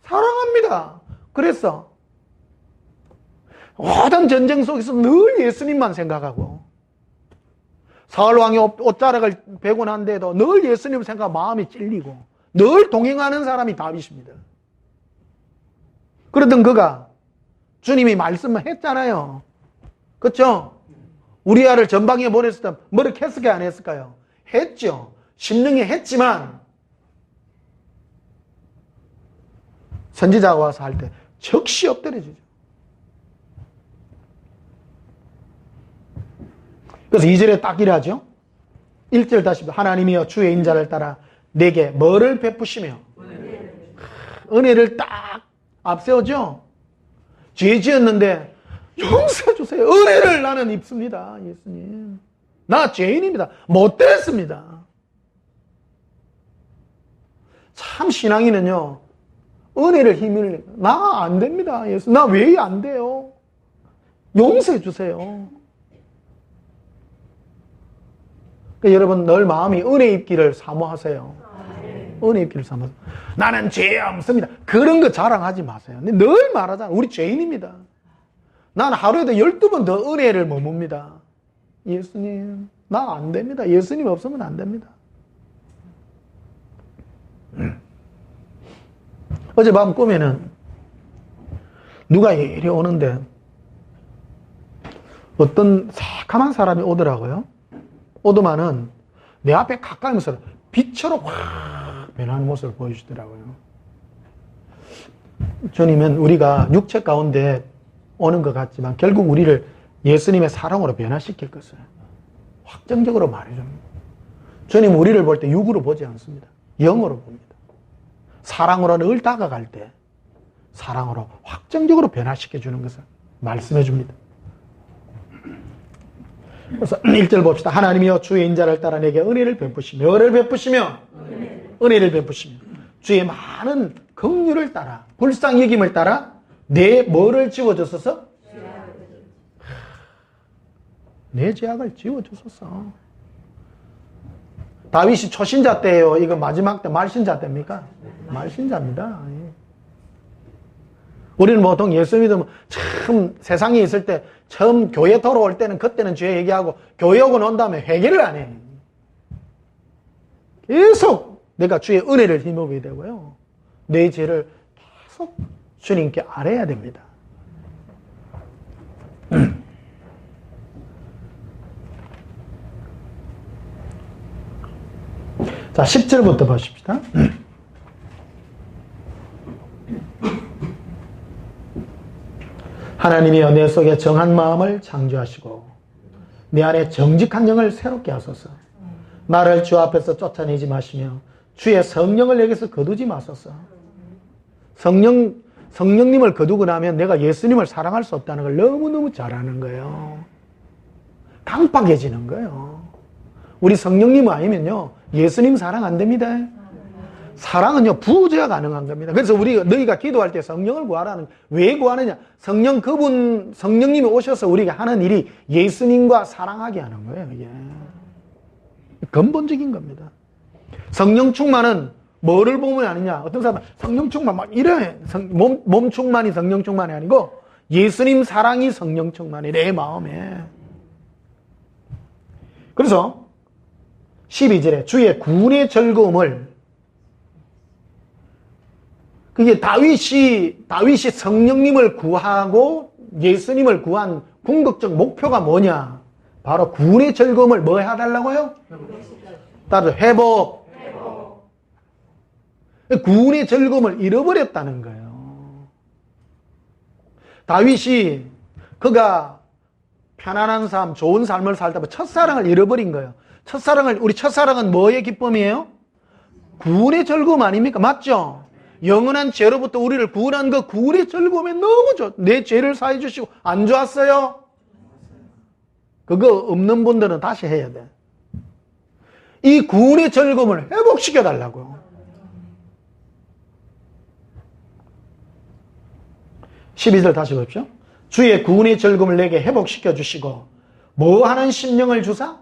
사랑합니다. 그랬어. 모든 전쟁 속에서 늘 예수님만 생각하고 사울왕이 옷자락을 베고 난 데도 늘 예수님을 생각하고 마음이 찔리고 늘 동행하는 사람이 다윗입니다. 그러던 그가 주님이 말씀을 했잖아요. 그렇죠? 우리아를 전방에 보냈을 때 뭐를 했을까요? 안 했을까요? 했죠. 심령이 했지만 선지자가 와서 할 때 즉시 엎드려지죠. 그래서 2절에 딱 이래하죠. 1절 다시 하나님이여 주의 인자를 따라 내게 뭐를 베푸시며 은혜를 딱 앞세우죠. 죄 지었는데 용서해 주세요. 은혜를 나는 입습니다. 예수님. 나 죄인입니다. 못됐습니다. 참 신앙인은요. 은혜를 힘을 나 안 됩니다. 예수. 나 왜 안 돼요? 용서해 주세요. 그러니까 여러분 늘 마음이 은혜 입기를 사모하세요. 은혜 입기를 사모하세요. 나는 죄 없습니다. 그런 거 자랑하지 마세요. 근데 늘 말하잖아. 우리 죄인입니다. 난 하루에도 12번 더 은혜를 머뭅니다. 예수님, 나 안 됩니다. 예수님 없으면 안 됩니다. 어젯밤 꿈에는 누가 이리 오는데 어떤 새카만 사람이 오더라고요. 오더만은 내 앞에 가까이면서 빛으로 확 변하는 모습을 보여주더라고요. 주님은 우리가 육체 가운데 오는 것 같지만 결국 우리를 예수님의 사랑으로 변화시킬 것을 확정적으로 말해줍니다. 주님 우리를 볼 때 육으로 보지 않습니다. 영으로 봅니다. 사랑으로 늘 다가갈 때 사랑으로 확정적으로 변화시켜주는 것을 말씀해 줍니다. 그래서 1절 봅시다. 하나님이여 주의 인자를 따라 내게 은혜를 베푸시며 은혜를 베푸시며 주의 많은 긍휼을 따라 불쌍히 여김을 따라 내 뭐를 지워주소서? 내 죄악을 지워주소서. 다윗이 초신자 때예요. 이거 마지막 때 말신자 때입니까? 말신자입니다. 우리는 보통 예수 믿으면 참 세상에 있을 때 처음 교회 돌아올 때는 그때는 죄 얘기하고 교회 오고 난 다음에 회개를 안 해. 계속 내가 주의 은혜를 힘입어야 되고요. 내 죄를 계속 주님께 아뢰야 됩니다. 자, 10절부터 보십시다. 하나님이여 내 속에 정한 마음을 창조하시고 내 안에 정직한 영을 새롭게 하소서. 나를 주 앞에서 쫓아내지 마시며 주의 성령을 내게서 거두지 마소서. 성령님을 거두고 나면 내가 예수님을 사랑할 수 없다는 걸 너무너무 잘 아는 거예요. 강팍해지는 거예요. 우리 성령님 아니면요 예수님 사랑 안 됩니다. 사랑은요 부재가 가능한 겁니다. 그래서 너희가 기도할 때 성령을 구하라는, 왜 구하느냐? 성령님이 오셔서 우리가 하는 일이 예수님과 사랑하게 하는 거예요. 이게 근본적인 겁니다. 성령 충만은 뭐를 보면 아니냐? 어떤 사람은 성령 충만 막 이래 몸 충만이 성령 충만이 아니고 예수님 사랑이 성령 충만이 내 마음에. 그래서 12절에 주의 구원의 즐거움을, 그게 다윗이 성령님을 구하고 예수님을 구한 궁극적 목표가 뭐냐? 바로 구원의 즐거움을 뭐 해달라고요? 따로 회복. 구원의 즐거움을 잃어버렸다는 거예요. 다윗이 그가 편안한 삶, 좋은 삶을 살다 보면 첫사랑을 잃어버린 거예요. 우리 첫사랑은 뭐의 기쁨이에요? 구원의 즐거움 아닙니까? 맞죠? 영원한 죄로부터 우리를 구원한 그 구원의 즐거움이 너무 좋아. 내 죄를 사해 주시고 안 좋았어요? 그거 없는 분들은 다시 해야 돼. 이 구원의 즐거움을 회복시켜 달라고요. 12절 다시 보십시오. 주의 구원의 즐거움을 내게 회복시켜 주시고 뭐 하는 심령을 주사?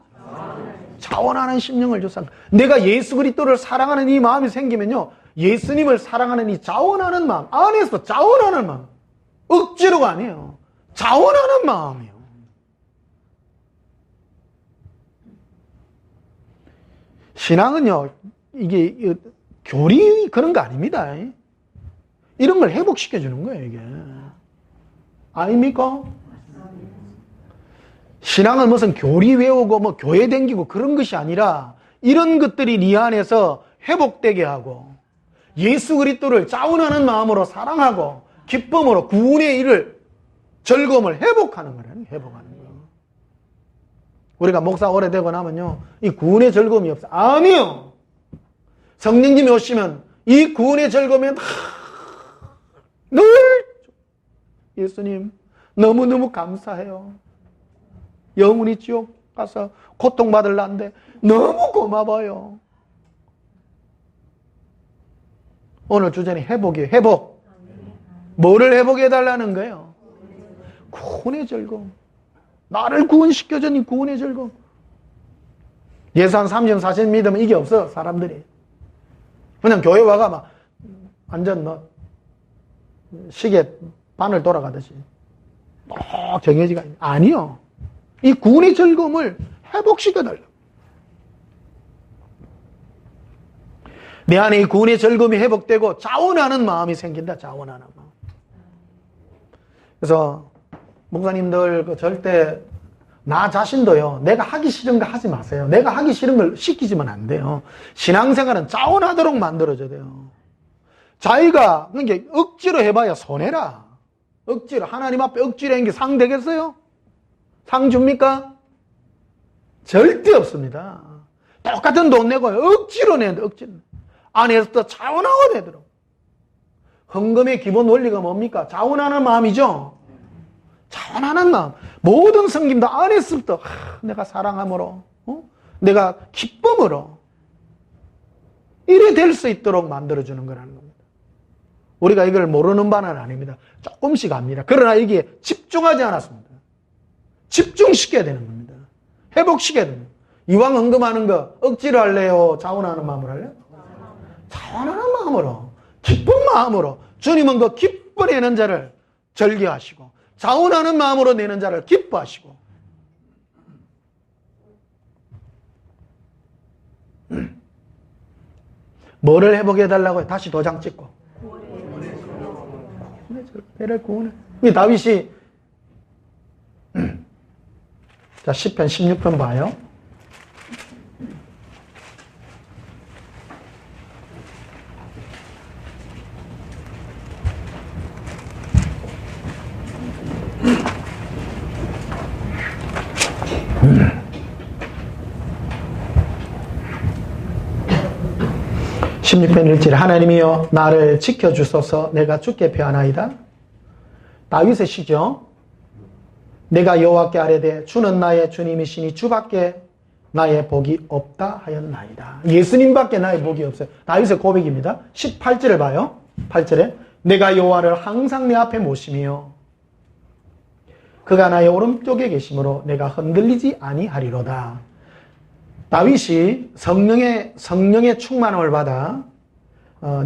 자원하는 심령을 주사. 내가 예수 그리스도를 사랑하는 이 마음이 생기면요, 예수님을 사랑하는 이 자원하는 마음, 안에서 자원하는 마음, 억지로가 아니에요. 자원하는 마음이에요. 신앙은요, 이게 교리 그런 거 아닙니다. 이런 걸 회복시켜주는 거예요, 이게. 아닙니까? 신앙은 무슨 교리 외우고 뭐 교회 댕기고 그런 것이 아니라 이런 것들이 네 안에서 회복되게 하고 예수 그리스도를 자원하는 마음으로 사랑하고 기쁨으로 구원의 일을, 즐거움을 회복하는 거라는, 회복하는 거예요. 우리가 목사 오래되고 나면요, 이 구원의 즐거움이 없어요. 아니요. 성령님이 오시면 이 구원의 즐거움이 늘 예수님 너무너무 감사해요. 영원히 지옥 가서 고통받을란데 너무 고마워요. 오늘 주제는 회복이에요. 회복. 뭐를 회복해달라는 거예요? 구원의 즐거움. 나를 구원시켜준 이 구원의 즐거움. 예수 한 30, 40 믿으면 이게 없어, 사람들이. 그냥 교회 와가 막, 완전 뭐, 시계 바늘 돌아가듯이. 딱 정해지가, 아니요. 이 구원의 즐거움을 회복시켜달라. 내 안에 이 구원의 즐거움이 회복되고 자원하는 마음이 생긴다, 자원하는 마음. 그래서, 목사님들 절대 나 자신도요, 내가 하기 싫은 거 하지 마세요. 내가 하기 싫은 걸 시키지면 안 돼요. 신앙생활은 자원하도록 만들어져야 돼요. 자기가, 그러니까 억지로 해봐야 손해라. 억지로, 하나님 앞에 억지로 한 게 상 되겠어요? 상 줍니까? 절대 없습니다. 똑같은 돈 내고 억지로 내는데, 억지로. 안에서부터 자원하고 되도록. 헌금의 기본 원리가 뭡니까? 자원하는 마음이죠? 자원하는 마음. 모든 섬김도 안에서부터 내가 사랑함으로, 내가 기쁨으로 이래 될 수 있도록 만들어주는 거라는 겁니다. 우리가 이걸 모르는 바는 아닙니다. 조금씩 압니다. 그러나 이게 집중하지 않았습니다. 집중시켜야 되는 겁니다. 회복시켜야 됩니다. 이왕 헌금하는 거 억지로 할래요? 자원하는 마음으로 할래요? 자원하는 마음으로, 기쁜 마음으로. 주님은 그 기뻐내는 자를 절개하시고 자원하는 마음으로 내는 자를 기뻐하시고. 뭐를 회복해달라고요? 다시 도장 찍고. 내를 구원해. 이 다윗이, 자, 10편 16편 봐요. (16편 1절) 하나님이여 나를 지켜주소서. 내가 주께 피하나이다. 다윗의 시죠. 내가 여호와께 아뢰되 주는 나의 주님이시니 주밖에 나의 복이 없다 하였나이다. 예수님밖에 나의 복이 없어요. 다윗의 고백입니다. 18절을 봐요. 8절에 내가 여호와를 항상 내 앞에 모시며 그가 나의 오른쪽에 계심으로 내가 흔들리지 아니하리로다. 다윗이 성령의 충만함을 받아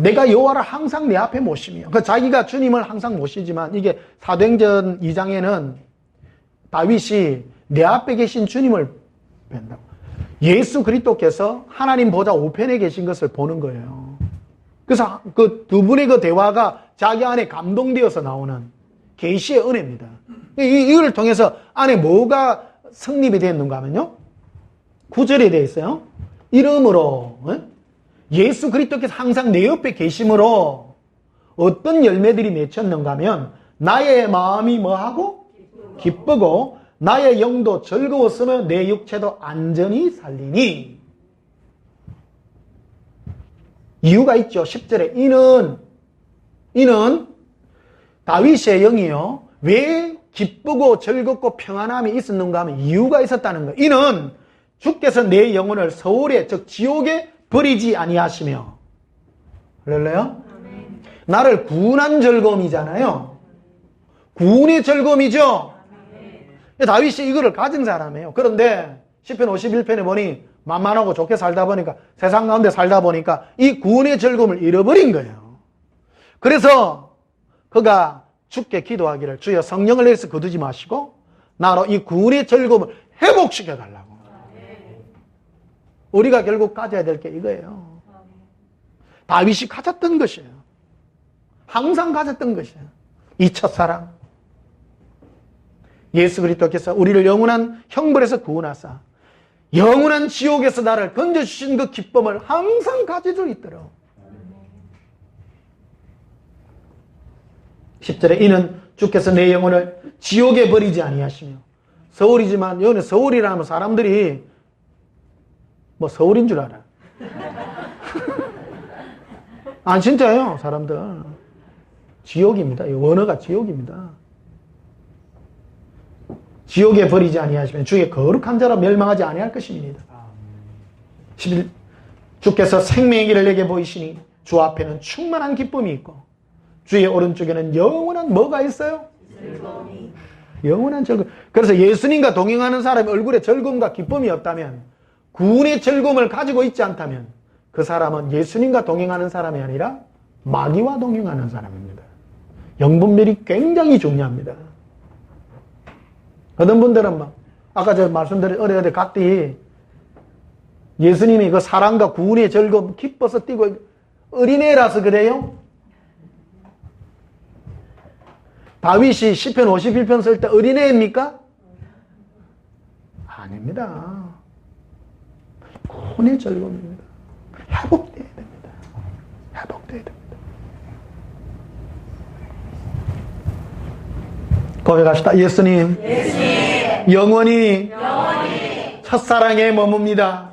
내가 여호와를 항상 내 앞에 모시며, 그 자기가 주님을 항상 모시지만 이게 사도행전 2장에는 다윗이 내 앞에 계신 주님을 뵌다고. 예수 그리스도께서 하나님 보좌 우편에 계신 것을 보는 거예요. 그래서 그 두 분의 그 대화가 자기 안에 감동되어서 나오는 계시의 은혜입니다. 이걸 통해서 안에 뭐가 성립이 되었는가 하면요, 9절에 되어 있어요. 이름으로 예수 그리스도께서 항상 내 옆에 계심으로 어떤 열매들이 맺혔는가 하면 나의 마음이 뭐하고? 기쁘고 나의 영도 즐거웠으며 내 육체도 안전히 살리니. 이유가 있죠. 10절에 이는 다윗의 영이요 왜 기쁘고 즐겁고 평안함이 있었는가 하면 이유가 있었다는 거예요. 이는 주께서 내 영혼을 서울에 즉 지옥에 버리지 아니하시며. 할렐루야? 나를 구원한 즐거움이잖아요. 구원의 즐거움이죠. 다윗이 이거를 가진 사람이에요. 그런데 시편 51편에 보니 만만하고 좋게 살다 보니까, 세상 가운데 살다 보니까 이 구원의 즐거움을 잃어버린 거예요. 그래서 그가 주께 기도하기를 주여 성령을 내서 거두지 마시고 나로 이 구원의 즐거움을 회복시켜 달라고. 우리가 결국 가져야 될 게 이거예요. 다윗이 가졌던 것이에요. 항상 가졌던 것이에요. 이 첫사랑. 예수 그리스도께서 우리를 영원한 형벌에서 구원하사 영원한 지옥에서 나를 건져주신 그 기쁨을 항상 가지고 있도록. 10절에 이는 주께서 내 영혼을 지옥에 버리지 아니하시며. 서울이지만 여기는 서울이라면 사람들이 뭐 서울인 줄 알아. 아 진짜예요. 사람들 지옥입니다. 이 원어가 지옥입니다. 지옥에 버리지 아니하시면 주의 거룩한 자로 멸망하지 아니할 것입니다. 11. 주께서 생명의 길을 내게 보이시니 주 앞에는 충만한 기쁨이 있고 주의 오른쪽에는 영원한 뭐가 있어요? 영원한 즐거움. 그래서 예수님과 동행하는 사람의 얼굴에 즐거움과 기쁨이 없다면 구원의 즐거움을 가지고 있지 않다면 그 사람은 예수님과 동행하는 사람이 아니라 마귀와 동행하는 사람입니다. 영분별이 굉장히 중요합니다. 어떤 분들은 막 아까 제가 말씀드린 어려운데 각디 예수님이 그 사랑과 구원의 즐거움 기뻐서 뛰고 어린애라서 그래요? 다윗이 시편 51편 쓸 때 어린애입니까? 아닙니다. 구원의 즐거움입니다. 회복돼야 됩니다. 회복돼야 됩니다. 고백합시다. 예수님, 영원히 첫사랑에 머뭅니다.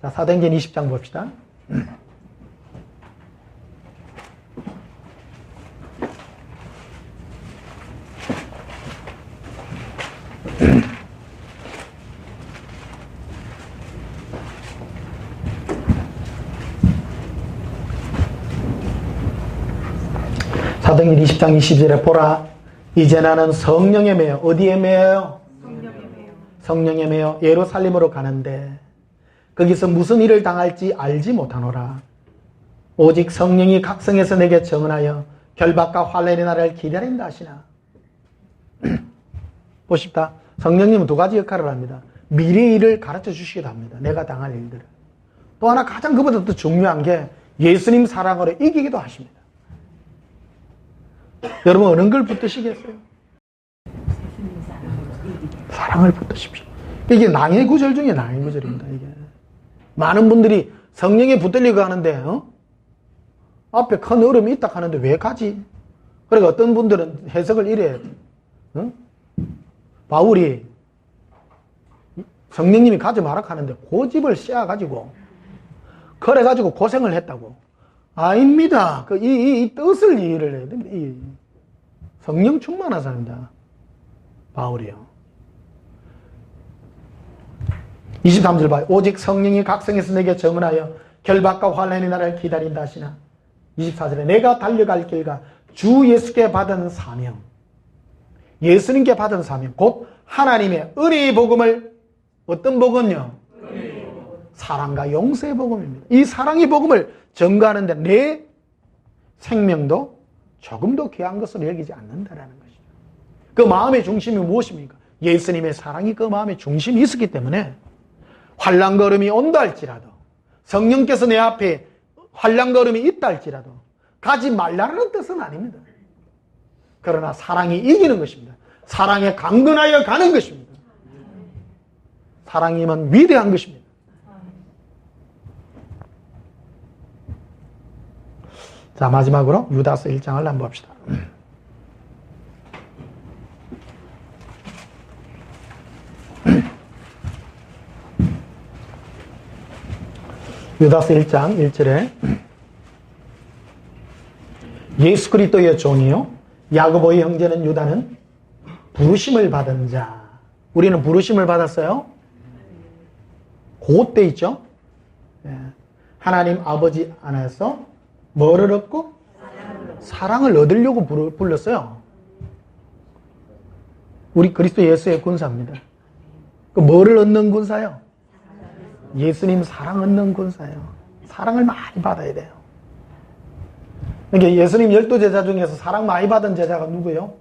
자, 사도행전 20장 봅시다. 사도행전 20장 20절에 보라 이제 나는 성령에 매여 어디에 매여요? 성령에 매여 예루살렘으로 가는데 거기서 무슨 일을 당할지 알지 못하노라. 오직 성령이 각성해서 내게 증언하여 결박과 환난의 날을 기다린다 하시나. 보십시다. 성령님은 두 가지 역할을 합니다. 미래의 일을 가르쳐 주시기도 합니다. 내가 당할 일들을. 또 하나 가장 그보다 더 중요한 게 예수님 사랑으로 이기기도 하십니다. 여러분 어느 걸 붙드시겠어요? 사랑을 붙드십시오. 이게 낭의 구절 중에 낭의 구절입니다. 이게 많은 분들이 성령에 붙들리고 하는데 앞에 큰 어려움이 있다 하는데 왜 가지? 그러니까 어떤 분들은 해석을 이래 바울이 성령님이 가지 마라 하는데 고집을 씌워가지고 그래가지고 고생을 했다고. 아닙니다. 이 뜻을 이해를 해야 됩니다. 이 성령 충만한 사람입니다. 바울이요. 23절 봐요. 오직 성령이 각성해서 내게 증언하여 결박과 환난의 날을 기다린다 하시나. 24절에 내가 달려갈 길과 주 예수께 받은 사명, 예수님께 받은 사명, 곧 하나님의 은혜의 복음을 어떤 복음요? 사랑과 용서의 복음입니다. 이 사랑의 복음을 전가하는데 내 생명도 조금도 귀한 것으로 여기지 않는다라는 것이죠. 그 마음의 중심이 무엇입니까? 예수님의 사랑이 그 마음의 중심이 있었기 때문에 환난걸음이 온다 할지라도 성령께서 내 앞에 환난걸음이 있다 할지라도 가지 말라는 뜻은 아닙니다. 그러나 사랑이 이기는 것입니다. 사랑에 강건하여 가는 것입니다. 사랑이면 위대한 것입니다. 자, 마지막으로 유다서 1장을 한번 봅시다. 유다서 1장 1절에 예수 그리스도의 종이요 야고보의 형제는 유다는 부르심을 받은 자. 우리는 부르심을 받았어요? 그때 있죠? 하나님 아버지 안에서 뭐를 얻고? 사랑을 얻으려고 불렀어요. 우리 그리스도 예수의 군사입니다. 그 뭐를 얻는 군사요? 예수님 사랑 얻는 군사예요. 사랑을 많이 받아야 돼요. 그러니까 예수님 12제자 중에서 사랑 많이 받은 제자가 누구예요?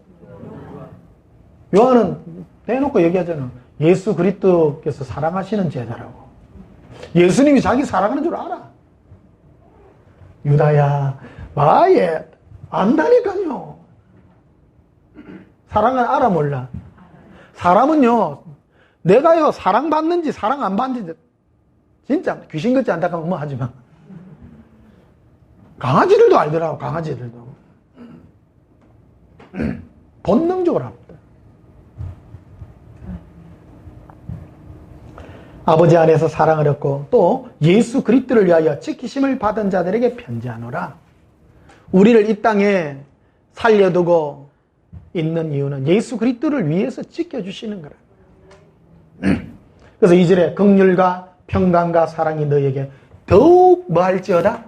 요한은 대놓고 얘기하잖아요. 예수 그리스도께서 사랑하시는 제자라고. 예수님이 자기 사랑하는 줄 알아. 유다야, 아예 안다니까요. 사랑을 알아 몰라. 사람은요, 내가요 사랑받는지 사랑 안 받는지 진짜 귀신 같지 않다 하면 뭐 하지만 강아지들도 알더라고. 강아지들도 본능적으로 합니다. 아버지 안에서 사랑을 얻고 또 예수 그리스도를 위하여 지키심을 받은 자들에게 편지하노라. 우리를 이 땅에 살려두고 있는 이유는 예수 그리스도를 위해서 지켜주시는 거라. 그래서 2절에 긍휼과 평강과 사랑이 너에게 더욱 뭐 할지어다?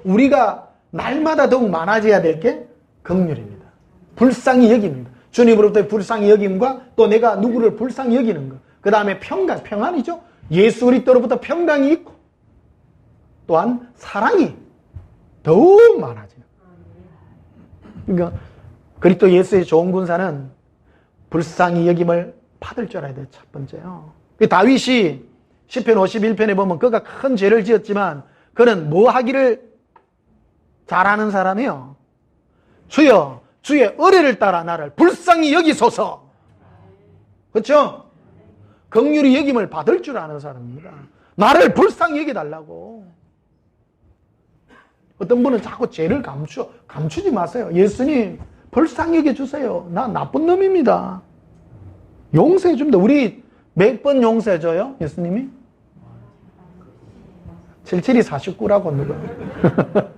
우리가 날마다 더욱 많아져야 될 게 긍휼입니다. 불쌍히 여깁니다. 주님으로부터의 불쌍히 여김과 또 내가 누구를 불쌍히 여기는 것. 그 다음에 평안이죠. 예수 그리스도로부터 평강이 있고 또한 사랑이 더욱 많아져요. 그러니까 그리스도 예수의 좋은 군사는 불쌍히 여김을 받을 줄 알아야 돼요. 첫 번째요. 다윗이 시편 51편에 보면 그가 큰 죄를 지었지만 그는 뭐 하기를 잘하는 사람이요. 주여 주의 의뢰를 따라 나를 불쌍히 여기소서. 그렇죠? 긍휼히 여김을 받을 줄 아는 사람입니다. 나를 불쌍히 여겨달라고. 어떤 분은 자꾸 죄를 감추지 마세요. 예수님 불쌍히 여겨주세요. 나 나쁜 놈입니다. 용서해 줍니다. 우리 몇 번 용서해줘요? 예수님이? 77이 49라고 누가?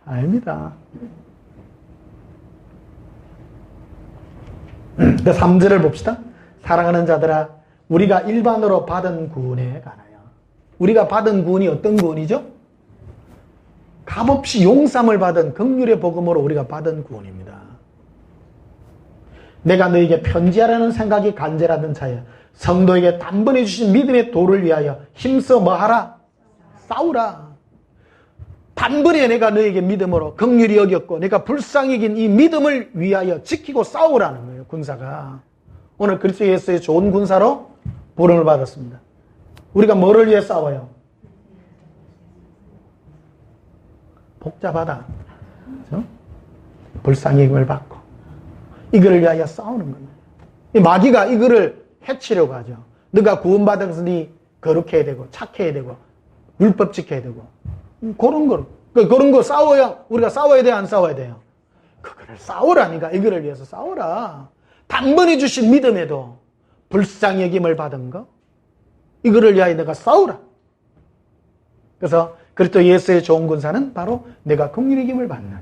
아닙니다. 그 3절을 봅시다. 사랑하는 자들아, 우리가 일반으로 받은 구원에 관하여. 우리가 받은 구원이 어떤 구원이죠? 값없이 용서함을 받은 긍휼의 복음으로 우리가 받은 구원입니다. 내가 너에게 편지하라는 생각이 간절하던 차에 성도에게 단번에 주신 믿음의 도를 위하여 힘써 뭐하라? 싸우라. 단번에 내가 너에게 믿음으로 긍휼히 여겼고 내가 불쌍히 여긴 이 믿음을 위하여 지키고 싸우라는 거예요. 군사가. 오늘 그리스도 예수의 좋은 군사로 부름을 받았습니다. 우리가 뭐를 위해 싸워요? 복잡하다. 그렇죠? 불쌍히 여김을 받고 이거를 위하여 싸우는 겁니다. 이 마귀가 이거를 해치려고 하죠. 너가 구원받았으니 거룩해야 되고 착해야 되고 율법 지켜야 되고 그런 거 싸워야 우리가 싸워야 돼요? 안 싸워야 돼요? 그거를 싸우라니까. 이거를 위해서 싸우라. 단번에 주신 믿음에도 불쌍히 여김을 받은 거 이거를 위하여 내가 싸우라. 그래서 그리스도 예수의 좋은 군사는 바로 내가 긍휼히 여김을 받는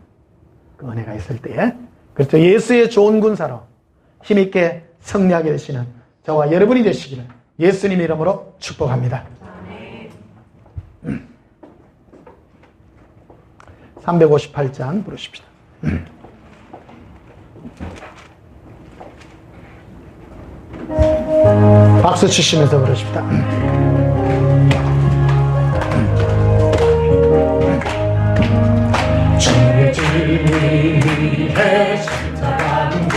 그 은혜가 있을 때에 그리스도 예수의 좋은 군사로 힘있게 승리하게 되시는 저와 여러분이 되시기를 예수님 이름으로 축복합니다. 358장 부르십시다. 박수 치시면서 부르십시다. 주의 진리에 십자가는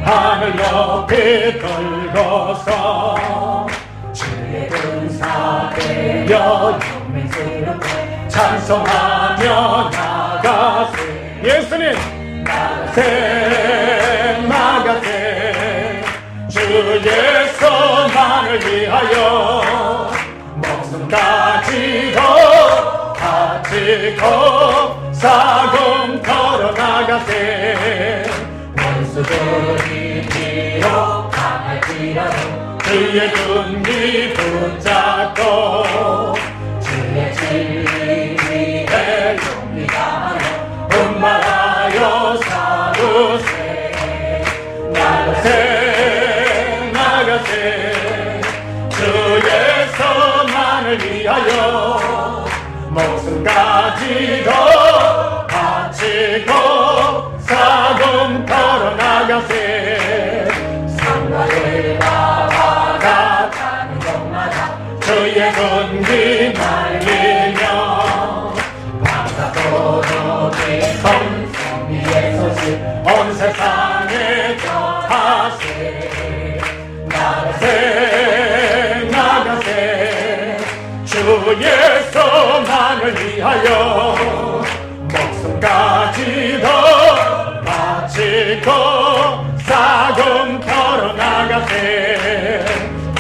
하늘 옆에 걸어서 주의 군사 되어 영맹스럽게 찬송하며 나가세. 예수님 나가세 주 예수만을 위하여 목숨까지도 바치고 사금 걸어 나가세. 원수들이 비록 강할지라도 주의 군기 붙잡고 주의 진리에 용기 다하여 분발하여 싸우세. 나가세 주 예수만을 위하여 목숨까지도 바치고 사금 걸어 나가세. 산과 들과 바다는 곳마다 주의 군기 날리며 바다도로 기성 승리의 소식 온 세상에 전하세. 나가세 주 예수만을 위하여 목숨까지도 바치고 사금 걸어 나가세.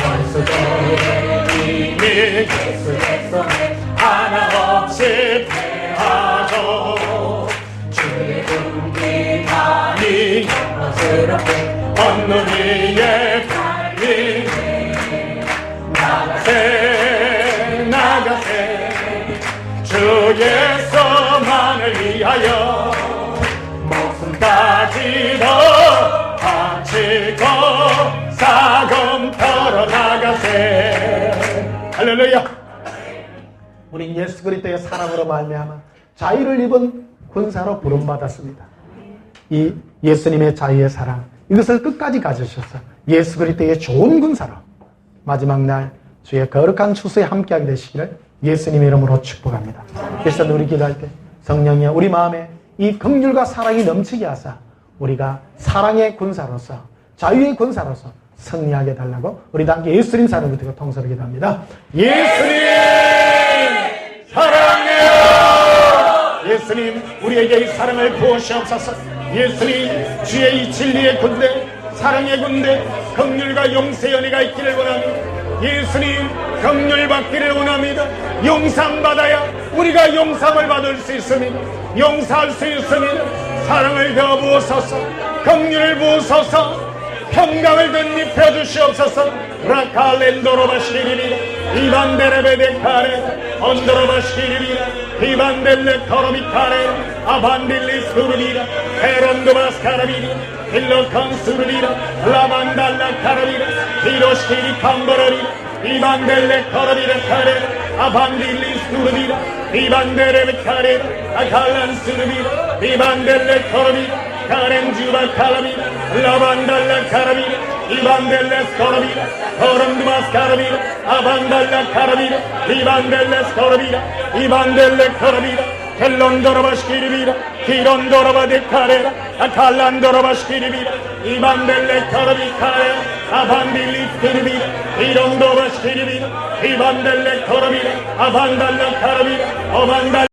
원수들의 이미 예수의 손에 하나 없이 패하고 주의 군기만이 영광스럽게 언눈 위에 달리네. 나가세 주 예수만을 위하여 목숨까지도 바치고 사금 걸어 나가세. 할렐루야. 우린 예수 그리스도의 사랑으로 말미암아 자유를 입은 군사로 부름받았습니다. 이 예수님의 자유의 사랑, 이것을 끝까지 가지셔서 예수 그리스도의 좋은 군사로 마지막 날 주의 거룩한 추수에 함께하게 되시기를 예수님의 이름으로 축복합니다. 그래서 우리 기도할 때 성령이여 우리 마음에 이 긍휼과 사랑이 넘치게 하사 우리가 사랑의 군사로서 자유의 군사로서 승리하게 달라고 우리 다 함께 예수님 사랑부터 통서로 기도합니다. 예수님 사랑해요. 예수님 우리에게 이 사랑을 부으시옵소서. 예수님 주의 이 진리의 군대, 사랑의 군대, 긍휼과 용서의 은혜가 있기를 원합니다. 예수님 긍휼 받기를 원합니다. 용서받아야 우리가 용서를 받을 수 있습니다. 용서할 수 있습니다. 사랑을 더 부으소서. 긍휼을 부으소서. 평강을 덧입혀 주시옵소서. 라칼렌도로바시리리라 이반데레베데카레 언도로바시리리라 이반델레 코로비카레 아반딜리스루리라 헤론도바스카라비리 일로컨스루리라 라반달라 카라비라 히로시리 캄버러리라 이반델레 코로비라 카레 아반딜리스루리라 이반데레베 카레 아칼란스루리라 이반델레 코로비라 카렌주바 카라비라 라반달라 카라비라 이반델레스 코라비라 코람두바스 카라비라 아반달라 카라비라 이반델레스 코라비라 이반델레 코라비라 켈론도라바시키리비라 키론도라바데카레라 아칼란도라바시키리비라 이반델레 코라비카레 아반딜리스키리비라 이론도바시키리비라 이반델레 코라비라 아반달라 카라비라 어반달